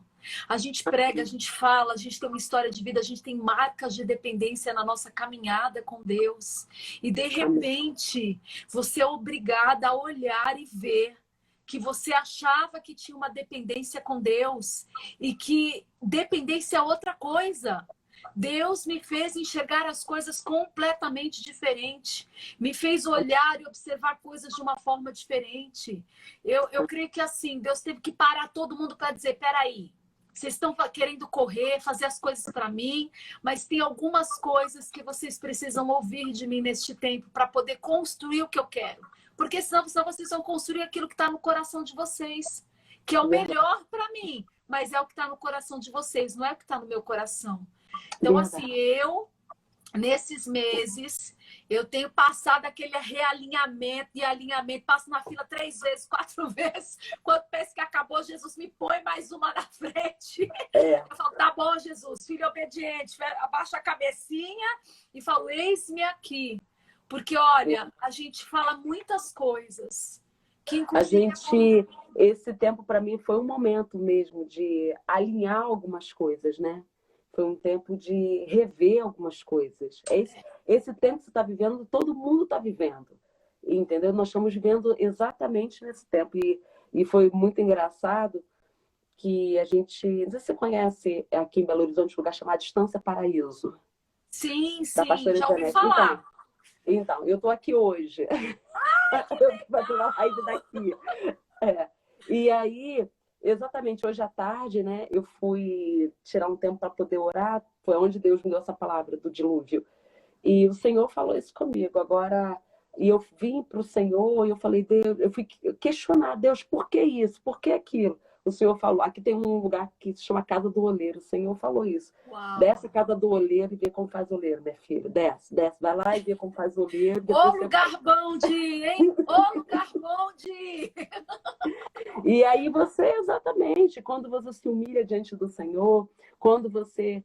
A gente prega, a gente fala, a gente tem uma história de vida, a gente tem marcas de dependência na nossa caminhada com Deus. E de repente, você é obrigada a olhar e ver que você achava que tinha uma dependência com Deus e que dependência é outra coisa. Deus me fez enxergar as coisas completamente diferente, me fez olhar e observar coisas de uma forma diferente. Eu creio que assim, Deus teve que parar todo mundo para dizer, peraí, vocês estão querendo correr, fazer as coisas para mim, mas tem algumas coisas que vocês precisam ouvir de mim neste tempo para poder construir o que eu quero. Porque senão vocês vão construir aquilo que está no coração de vocês, que é o melhor para mim, mas é o que está no coração de vocês, não é o que está no meu coração. Então, assim, nesses meses, eu tenho passado aquele realinhamento e alinhamento, passo na fila 3 vezes, 4 vezes. Quando penso que acabou, Jesus me põe mais uma na frente. Eu falo, tá bom, Jesus, filho obediente, abaixa a cabecinha e falo, eis-me aqui. Porque, olha, a gente fala muitas coisas. Que, inclusive, esse tempo para mim foi um momento mesmo de alinhar algumas coisas, né? Foi um tempo de rever algumas coisas. Esse tempo que você está vivendo, todo mundo está vivendo. Entendeu? Nós estamos vivendo exatamente nesse tempo. E foi muito engraçado que a gente... Não sei se você conhece aqui em Belo Horizonte um lugar chamado Estância Paraíso. Sim, já ouvi falar. Então, eu estou aqui hoje. Eu vou fazer uma live daqui. E aí... Exatamente, hoje à tarde, né, eu fui tirar um tempo para poder orar, foi onde Deus me deu essa palavra do dilúvio. E o Senhor falou isso comigo. Agora, e eu vim para o Senhor e eu falei, Deus, eu fui questionar, Deus, por que isso? Por que aquilo? O Senhor falou, aqui tem um lugar que se chama Casa do Oleiro. O Senhor falou isso. Uau. Desce a Casa do Oleiro e vê como faz o oleiro, minha filha. Desce. Vai lá e vê como faz o oleiro. Ô, lugar bom de ir, hein? Ô, lugar bom de ir. E aí você, exatamente, quando você se humilha diante do Senhor, quando você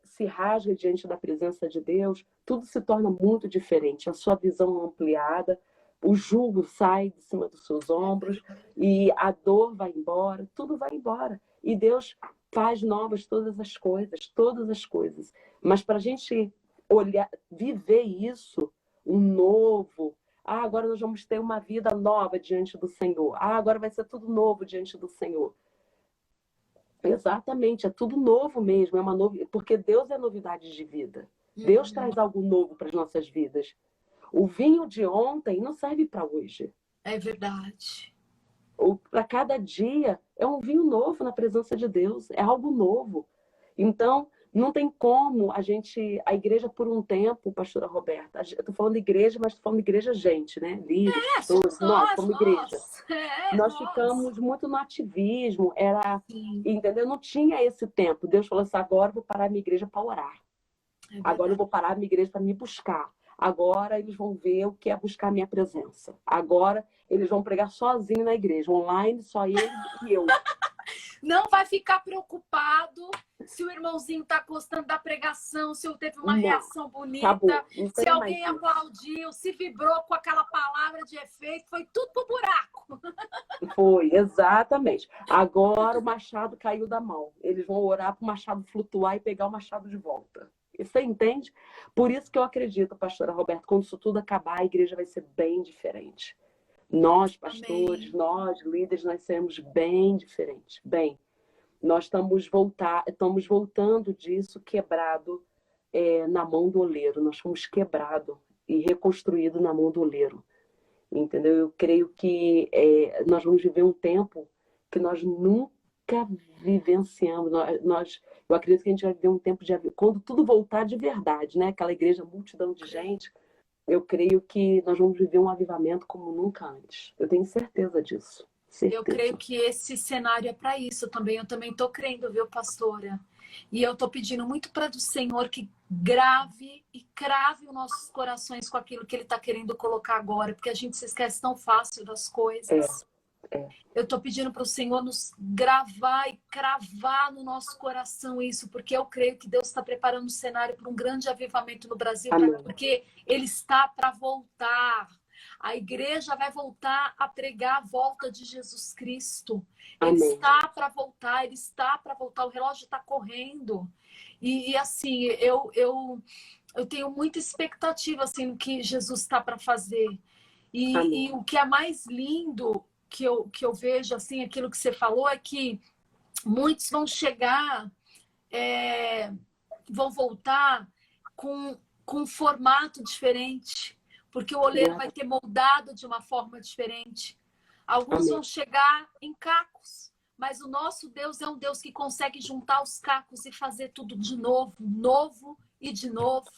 se rasga diante da presença de Deus, tudo se torna muito diferente. A sua visão é ampliada, o jugo sai de cima dos seus ombros e a dor vai embora, tudo vai embora. E Deus faz novas todas as coisas. Mas para a gente olhar, viver isso, um novo... agora nós vamos ter uma vida nova diante do Senhor. Agora vai ser tudo novo diante do Senhor. Exatamente, é tudo novo mesmo. Porque Deus é novidade de vida. Deus traz algo novo para as nossas vidas. O vinho de ontem não serve para hoje. É verdade. Para cada dia é um vinho novo na presença de Deus. É algo novo. Então... não tem como a igreja por um tempo, pastora Roberta, eu estou falando de igreja, mas estou falando de igreja gente, né? Líderes, pessoas, nós como igreja. Nós ficamos muito no ativismo, entendeu? Não tinha esse tempo. Deus falou assim, agora eu vou parar a minha igreja para orar. Agora eu vou parar a minha igreja para me buscar. Agora eles vão ver o que é buscar a minha presença. Agora eles vão pregar sozinho na igreja, online, só ele e eu. Não vai ficar preocupado se o irmãozinho está gostando da pregação, se teve uma reação bonita, se alguém aplaudiu, se vibrou com aquela palavra de efeito, foi tudo pro buraco. Foi, exatamente. Agora o machado caiu da mão. Eles vão orar para o machado flutuar e pegar o machado de volta. Você entende? Por isso que eu acredito, pastora Roberta, quando isso tudo acabar, a igreja vai ser bem diferente. Nós, pastores, Amém. Nós, líderes, nós seremos bem diferentes. Bem, nós estamos voltando disso quebrado na mão do oleiro. Nós fomos quebrado e reconstruído na mão do oleiro. Entendeu? Eu creio que nós vamos viver um tempo que nós nunca vivenciamos. Eu acredito que a gente vai viver um tempo quando tudo voltar de verdade, né? Aquela igreja, multidão de gente. Eu creio que nós vamos viver um avivamento como nunca antes. Eu tenho certeza disso. Certeza. Eu creio que esse cenário é para isso também. Eu também estou crendo, viu, pastora? E eu estou pedindo muito para o Senhor que grave e crave os nossos corações com aquilo que Ele está querendo colocar agora, porque a gente se esquece tão fácil das coisas. Eu estou pedindo para o Senhor nos gravar e cravar no nosso coração isso, porque eu creio que Deus está preparando o cenário para um grande avivamento no Brasil, porque Ele está para voltar. A igreja vai voltar a pregar a volta de Jesus Cristo. Ele está para voltar, ele está para voltar. O relógio está correndo. E assim, eu tenho muita expectativa assim, no que Jesus está para fazer. E o que é mais lindo que eu vejo, assim, aquilo que você falou, é que muitos vão chegar, vão voltar com um formato diferente, porque o oleiro vai ter moldado de uma forma diferente. Alguns vão chegar em cacos, mas o nosso Deus é um Deus que consegue juntar os cacos e fazer tudo de novo, novo e de novo.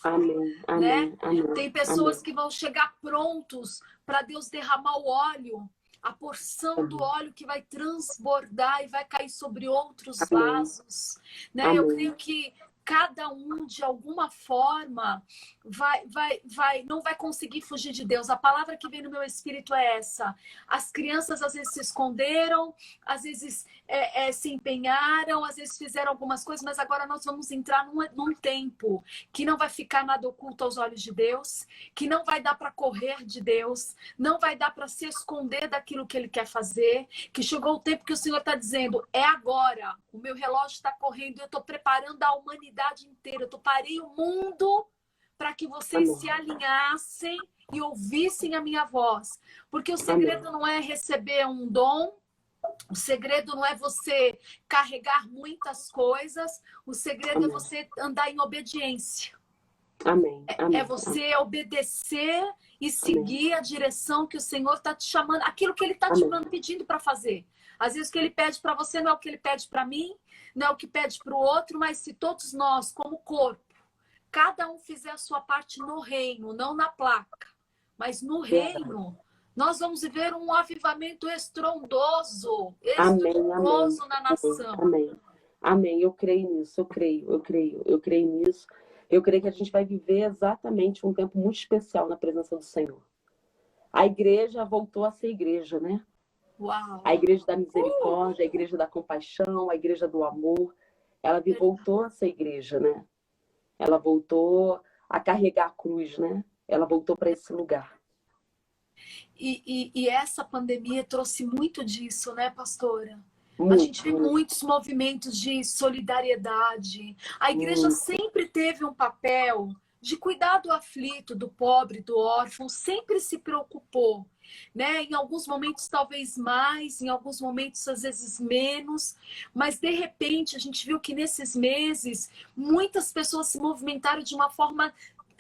Né? Tem pessoas que vão chegar prontos para Deus derramar o óleo, a porção do óleo que vai transbordar e vai cair sobre outros vasos. Né? Eu creio que cada um, de alguma forma, não vai conseguir fugir de Deus. A palavra que vem no meu espírito é essa. As crianças, às vezes, se esconderam, às vezes se empenharam, às vezes fizeram algumas coisas, mas agora nós vamos entrar num tempo que não vai ficar nada oculto aos olhos de Deus, que não vai dar para correr de Deus, não vai dar para se esconder daquilo que Ele quer fazer, que chegou o tempo que o Senhor está dizendo, é agora, o meu relógio está correndo, eu estou preparando a humanidade inteira, eu parei o mundo para que vocês se alinhassem e ouvissem a minha voz. Porque o segredo não é receber um dom, o segredo não é você carregar muitas coisas, o segredo é você andar em obediência. É você obedecer e seguir a direção que o Senhor está te chamando, aquilo que Ele está te pedindo para fazer. Às vezes o que Ele pede para você não é o que Ele pede para mim, não é o que pede para o outro, mas se todos nós, como corpo, cada um fizer a sua parte no reino, não na placa, mas no reino, nós vamos viver um avivamento estrondoso na nação. Amém. Eu creio nisso, eu creio nisso. Eu creio que a gente vai viver exatamente um tempo muito especial na presença do Senhor. A igreja voltou a ser igreja, né? Uau. A igreja da misericórdia, a igreja da compaixão, a igreja do amor. Ela voltou a ser igreja, né? Ela voltou a carregar a cruz, né? Ela voltou para esse lugar. E essa pandemia trouxe muito disso, né, pastora? Muito, a gente vê muitos movimentos de solidariedade. A igreja sempre teve um papel de cuidar do aflito, do pobre, do órfão, sempre se preocupou. Né? Em alguns momentos talvez mais, em alguns momentos às vezes menos, mas de repente a gente viu que nesses meses muitas pessoas se movimentaram de uma forma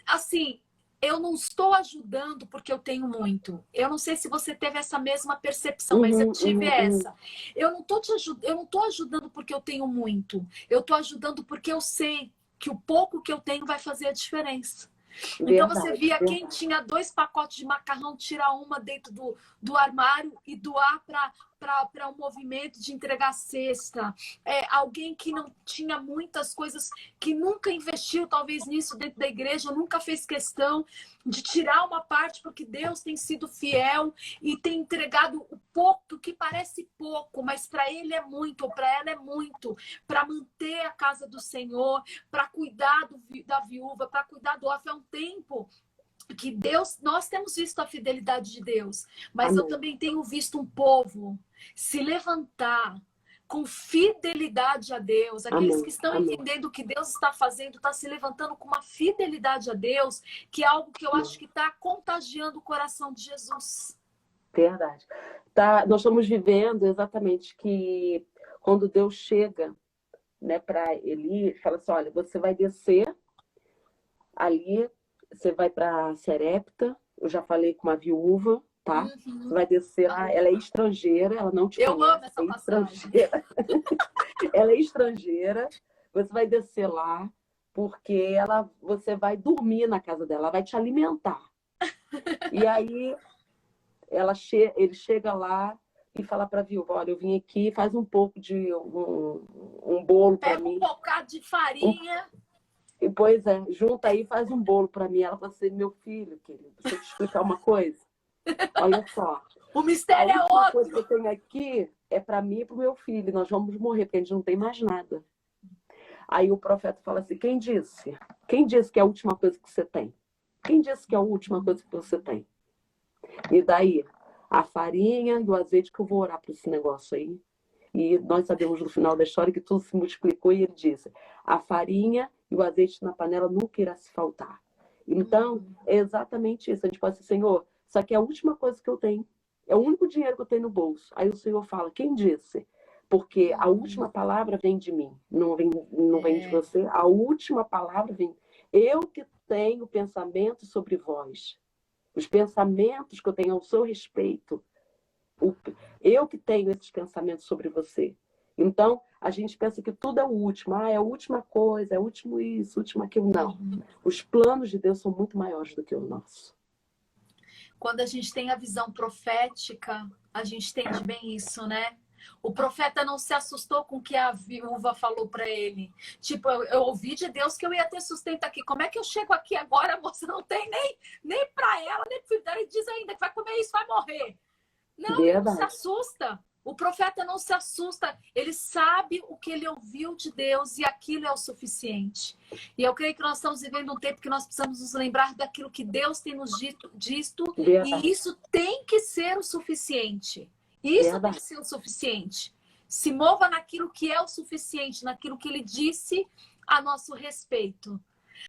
assim, eu não estou ajudando porque eu tenho muito. Eu não sei se você teve essa mesma percepção, mas eu tive essa. Eu não estou ajudando porque eu tenho muito. Eu estou ajudando porque eu sei que o pouco que eu tenho vai fazer a diferença. Então você via quem tinha 2 pacotes de macarrão, tirar uma dentro do armário e doar para um movimento de entregar cesta. Alguém que não tinha muitas coisas, que nunca investiu talvez nisso dentro da igreja, nunca fez questão de tirar uma parte, porque Deus tem sido fiel e tem entregado o pouco, que parece pouco, mas para ele é muito, ou para ela é muito, para manter a casa do Senhor, para cuidar da viúva, para cuidar do órfão. É um tempo que Deus, nós temos visto a fidelidade de Deus, mas eu também tenho visto um povo se levantar com fidelidade a Deus. Aqueles que estão entendendo o que Deus está fazendo, está se levantando com uma fidelidade a Deus, que é algo que eu acho que está contagiando o coração de Jesus. Verdade. Nós estamos vivendo exatamente que quando Deus chega, né, para Eli, fala assim, olha, você vai descer ali, você vai para Serepta, eu já falei com uma viúva, tá? Você vai descer lá, ela é estrangeira, ela não te conhece. Eu amo essa passagem. Ela é estrangeira, você vai descer lá, porque você vai dormir na casa dela, ela vai te alimentar. E aí ele chega lá e fala para a viúva, olha, eu vim aqui, faz um pouco de um bolo para mim. Pega um bocado de farinha. E pois junta aí e faz um bolo para mim. Ela falou assim, meu filho, querido, deixa eu te explicar uma coisa. Olha só, O A mistério é última coisa que outro. eu tenho aqui é para mim e para o meu filho. Nós vamos morrer, porque a gente não tem mais nada. Aí o profeta fala assim, quem disse? Quem disse que é a última coisa que você tem? Quem disse que é a última coisa que você tem? E daí? A farinha e o azeite que eu vou orar para esse negócio aí. E nós sabemos no final da história que tudo se multiplicou e ele disse, a farinha e o azeite na panela nunca irá se faltar. Então, é exatamente isso. A gente pode dizer, Senhor, isso aqui é a última coisa que eu tenho. É o único dinheiro que eu tenho no bolso. Aí o Senhor fala, quem disse? Porque a última palavra vem de mim, não vem de você. A última palavra vem. Eu que tenho pensamento sobre vós. Os pensamentos que eu tenho ao seu respeito. Eu que tenho esses pensamentos sobre você. Então, a gente pensa que tudo é o último. É a última coisa, é o último isso, o último aquilo. Não. Os planos de Deus são muito maiores do que o nosso. Quando a gente tem a visão profética, a gente entende bem isso, né? O profeta não se assustou com o que a viúva falou para ele. Tipo, eu ouvi de Deus que eu ia ter sustento aqui. Como é que eu chego aqui agora? Você não tem nem para ela, nem para o filho dela. Ele diz ainda que vai comer isso, vai morrer. Não, ele não se assusta. O profeta não se assusta. Ele sabe o que ele ouviu de Deus e aquilo é o suficiente. E eu creio que nós estamos vivendo um tempo que nós precisamos nos lembrar daquilo que Deus tem nos dito, e isso tem que ser o suficiente. Isso tem que ser o suficiente. Se mova naquilo que é o suficiente, naquilo que ele disse a nosso respeito.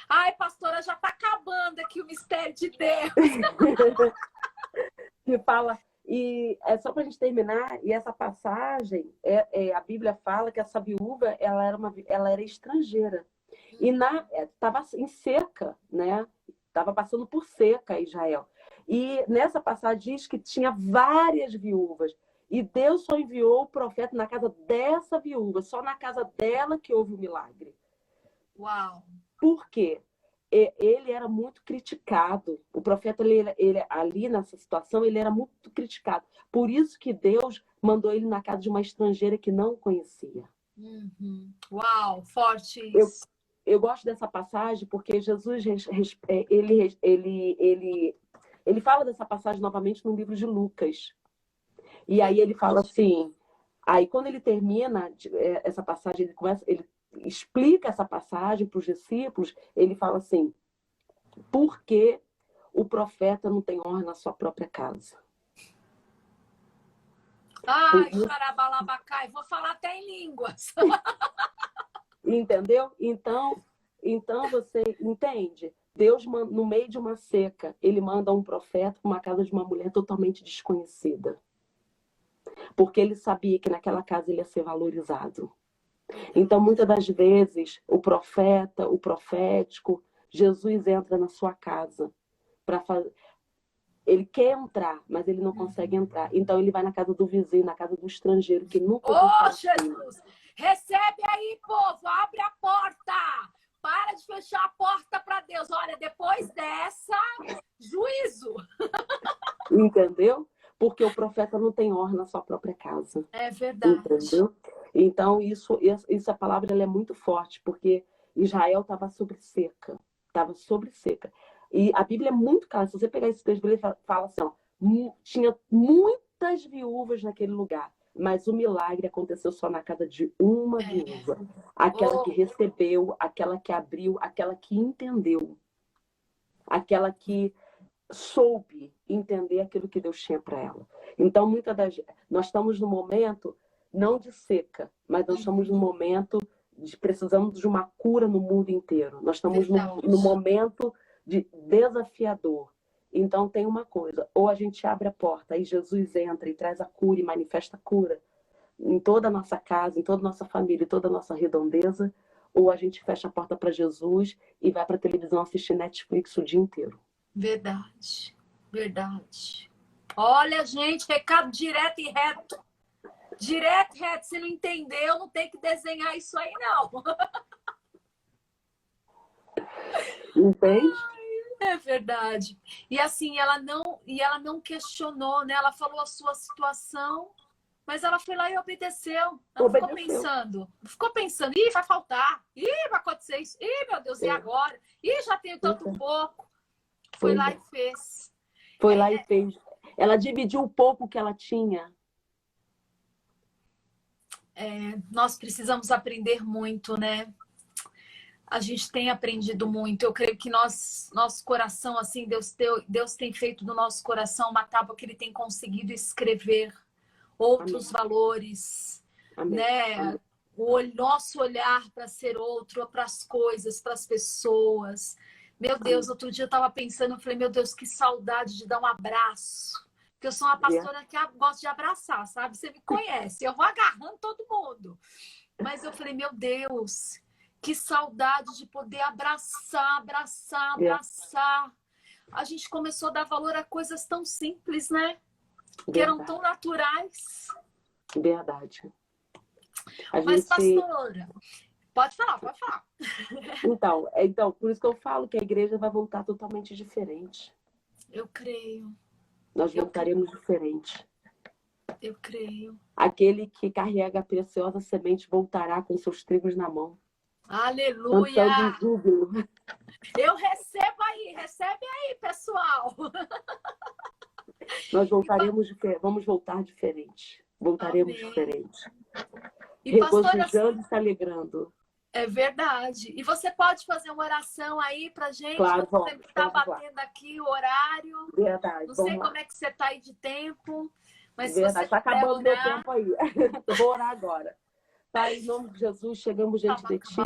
Ai, pastora, já está acabando aqui o mistério de Deus. Que fala... E é só para a gente terminar, e essa passagem, a Bíblia fala que essa viúva ela era estrangeira. E estava em seca, né? Estava passando por seca Israel. E nessa passagem diz que tinha várias viúvas. E Deus só enviou o profeta na casa dessa viúva, só na casa dela que houve o milagre. Uau! Por quê? Ele era muito criticado. O profeta, ele ali nessa situação, ele era muito criticado. Por isso que Deus mandou ele na casa de uma estrangeira que não conhecia. Uau, forte isso. Eu gosto dessa passagem porque Jesus, ele fala dessa passagem novamente no livro de Lucas. E aí ele fala assim, aí quando ele termina essa passagem, ele explica essa passagem para os discípulos, ele fala assim, por que o profeta não tem honra na sua própria casa? Ai, xarabalabacai, vou falar até em línguas. Entendeu? Então você entende? Deus, no meio de uma seca, ele manda um profeta para uma casa de uma mulher totalmente desconhecida. Porque ele sabia que naquela casa ele ia ser valorizado. Então, muitas das vezes, o profeta, o profético, Jesus entra na sua casa para fazer. Ele quer entrar, mas ele não consegue entrar. Então, ele vai na casa do vizinho, na casa do estrangeiro, que nunca ouviu falar. Jesus! Recebe aí, povo! Abre a porta! Para de fechar a porta para Deus. Olha, depois dessa, juízo! Entendeu? Porque o profeta não tem honra na sua própria casa. É verdade. Entendeu? Então, a palavra ela é muito forte, porque Israel estava sobre seca. Estava sobre seca. E a Bíblia é muito clara. Se você pegar esse texto, ele fala assim, ó, tinha muitas viúvas naquele lugar, mas o milagre aconteceu só na casa de uma viúva. Aquela que recebeu, aquela que abriu, aquela que entendeu. Aquela que soube entender aquilo que Deus tinha para ela. Então, nós estamos no momento não de seca, mas nós estamos no momento precisamos de uma cura no mundo inteiro. Nós estamos no momento de desafiador. Então, tem uma coisa, ou a gente abre a porta, aí Jesus entra e traz a cura e manifesta a cura em toda a nossa casa, em toda a nossa família, em toda a nossa redondeza, ou a gente fecha a porta para Jesus e vai para a televisão assistir Netflix o dia inteiro. Verdade, verdade. Olha, gente, recado direto e reto. Direto e reto, se não entendeu, não tem que desenhar isso aí, não. Entende? É verdade. E assim, ela não questionou, né? Ela falou a sua situação, mas ela foi lá e obedeceu. Ela ficou pensando, ih, vai faltar, ih, vai acontecer isso, ih, meu Deus, e agora? Ih, já tenho tanto pouco. Foi lá e fez. Foi lá e fez. Ela dividiu o pouco que ela tinha. Nós precisamos aprender muito, né? A gente tem aprendido muito. Eu creio que nosso coração, assim, Deus tem feito do nosso coração uma tábua que Ele tem conseguido escrever outros valores, Amém. né? Amém. Nosso olhar para ser outro, para as coisas, para as pessoas. Meu Deus, outro dia eu estava pensando, eu falei, meu Deus, que saudade de dar um abraço. Porque eu sou uma pastora que gosta de abraçar, sabe? Você me conhece, eu vou agarrando todo mundo. Mas eu falei, meu Deus, que saudade de poder abraçar. A gente começou a dar valor a coisas tão simples, né? Que eram tão naturais. Verdade. Mas, pastora, pode falar. Então, por isso que eu falo que a igreja vai voltar totalmente diferente. Eu creio. Nós voltaremos diferente. Eu creio. Aquele que carrega a preciosa semente voltará com seus trigos na mão. Aleluia! Cantando em júbilo. Eu recebo aí, recebe aí, pessoal. Nós voltaremos diferente. Vamos voltar diferente. Voltaremos diferente. E pastora, regozijando e se alegrando. É verdade. E você pode fazer uma oração aí pra gente? Claro, você está batendo aqui o horário. Verdade. Não sei como é que você está aí de tempo. Mas verdade, está acabando meu orar... tempo aí. Eu vou orar agora. Pai, em nome de Jesus, chegamos diante de Ti.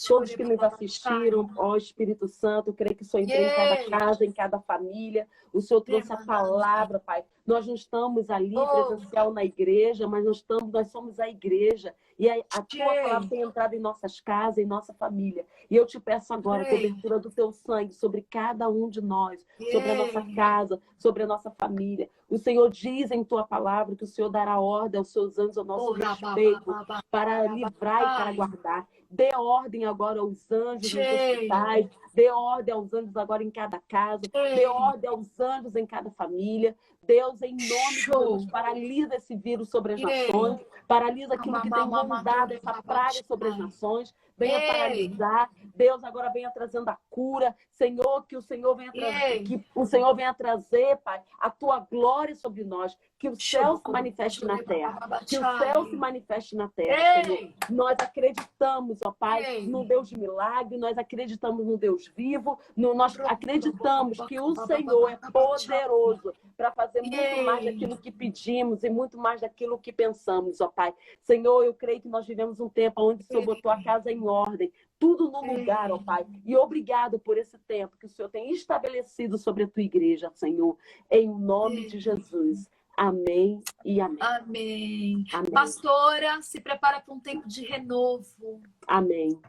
Todos que nos assistiram, ó Espírito Santo, eu creio que o Senhor entrou em cada casa, em cada família. O Senhor trouxe a palavra, Pai. Nós não estamos ali presencial na igreja, mas nós somos a igreja. E a Tua palavra tem entrado em nossas casas, em nossa família. E eu te peço agora, cobertura do Teu sangue sobre cada um de nós, sobre a nossa casa, sobre a nossa família. O Senhor diz em Tua palavra que o Senhor dará ordem aos Seus anjos ao nosso respeito para livrar e para guardar. Dê ordem agora aos anjos nos hospitais, dê ordem aos anjos agora em cada casa, dê ordem aos anjos em cada família. Deus, em nome de Jesus, paralisa esse vírus sobre as nações, paralisa aquilo que tem rondado essa praga sobre as nações, venha paralisar. Deus, agora venha trazendo a cura. Senhor, que o Senhor venha trazer, que o Senhor venha trazer, Pai, a Tua glória sobre nós, que o céu se manifeste na terra, que o céu se manifeste na terra, Senhor. Nós acreditamos, ó Pai, no Deus de milagre, nós acreditamos no Deus vivo, nós acreditamos que o Senhor é poderoso para fazer muito mais daquilo que pedimos e muito mais daquilo que pensamos, ó Pai. Senhor, eu creio que nós vivemos um tempo onde o Senhor botou a casa em ordem, tudo no lugar, ó Pai. E obrigado por esse tempo que o Senhor tem estabelecido sobre a Tua igreja, Senhor. Em nome de Jesus. Amém e amém. Amém. Pastora, se prepara para um tempo de renovo. Amém.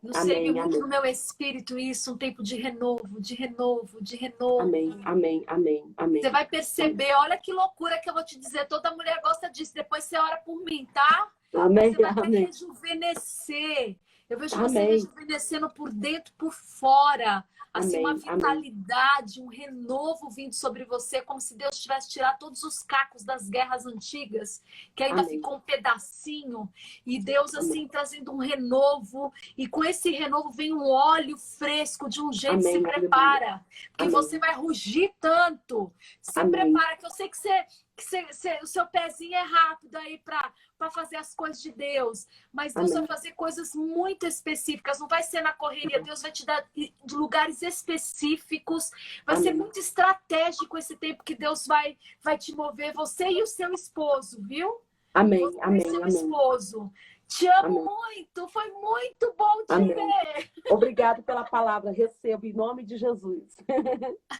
Não sei, muito no meu espírito isso, um tempo de renovo, de renovo, de renovo. Amém, amém, amém, amém. Você vai perceber, olha que loucura que eu vou te dizer, toda mulher gosta disso, depois você ora por mim, tá? Amém, você vai amém. rejuvenescer. Eu vejo você rejuvenescendo por dentro, por fora. Assim, uma vitalidade, um renovo vindo sobre você, como se Deus tivesse tirado todos os cacos das guerras antigas, que ainda ficou um pedacinho, e Deus, assim, trazendo um renovo, e com esse renovo vem um óleo fresco, de um jeito, se prepara, porque você vai rugir tanto. Se prepara, que eu sei que o seu pezinho é rápido aí para fazer as coisas de Deus, mas Deus vai fazer coisas muito específicas, não vai ser na correria, Deus vai te dar de lugares específicos, vai ser muito estratégico esse tempo que Deus vai te mover, você e o seu esposo, viu? Amém, você amém, e seu amém. esposo. Te amo muito, foi muito bom te ver. Obrigado pela palavra, recebo em nome de Jesus.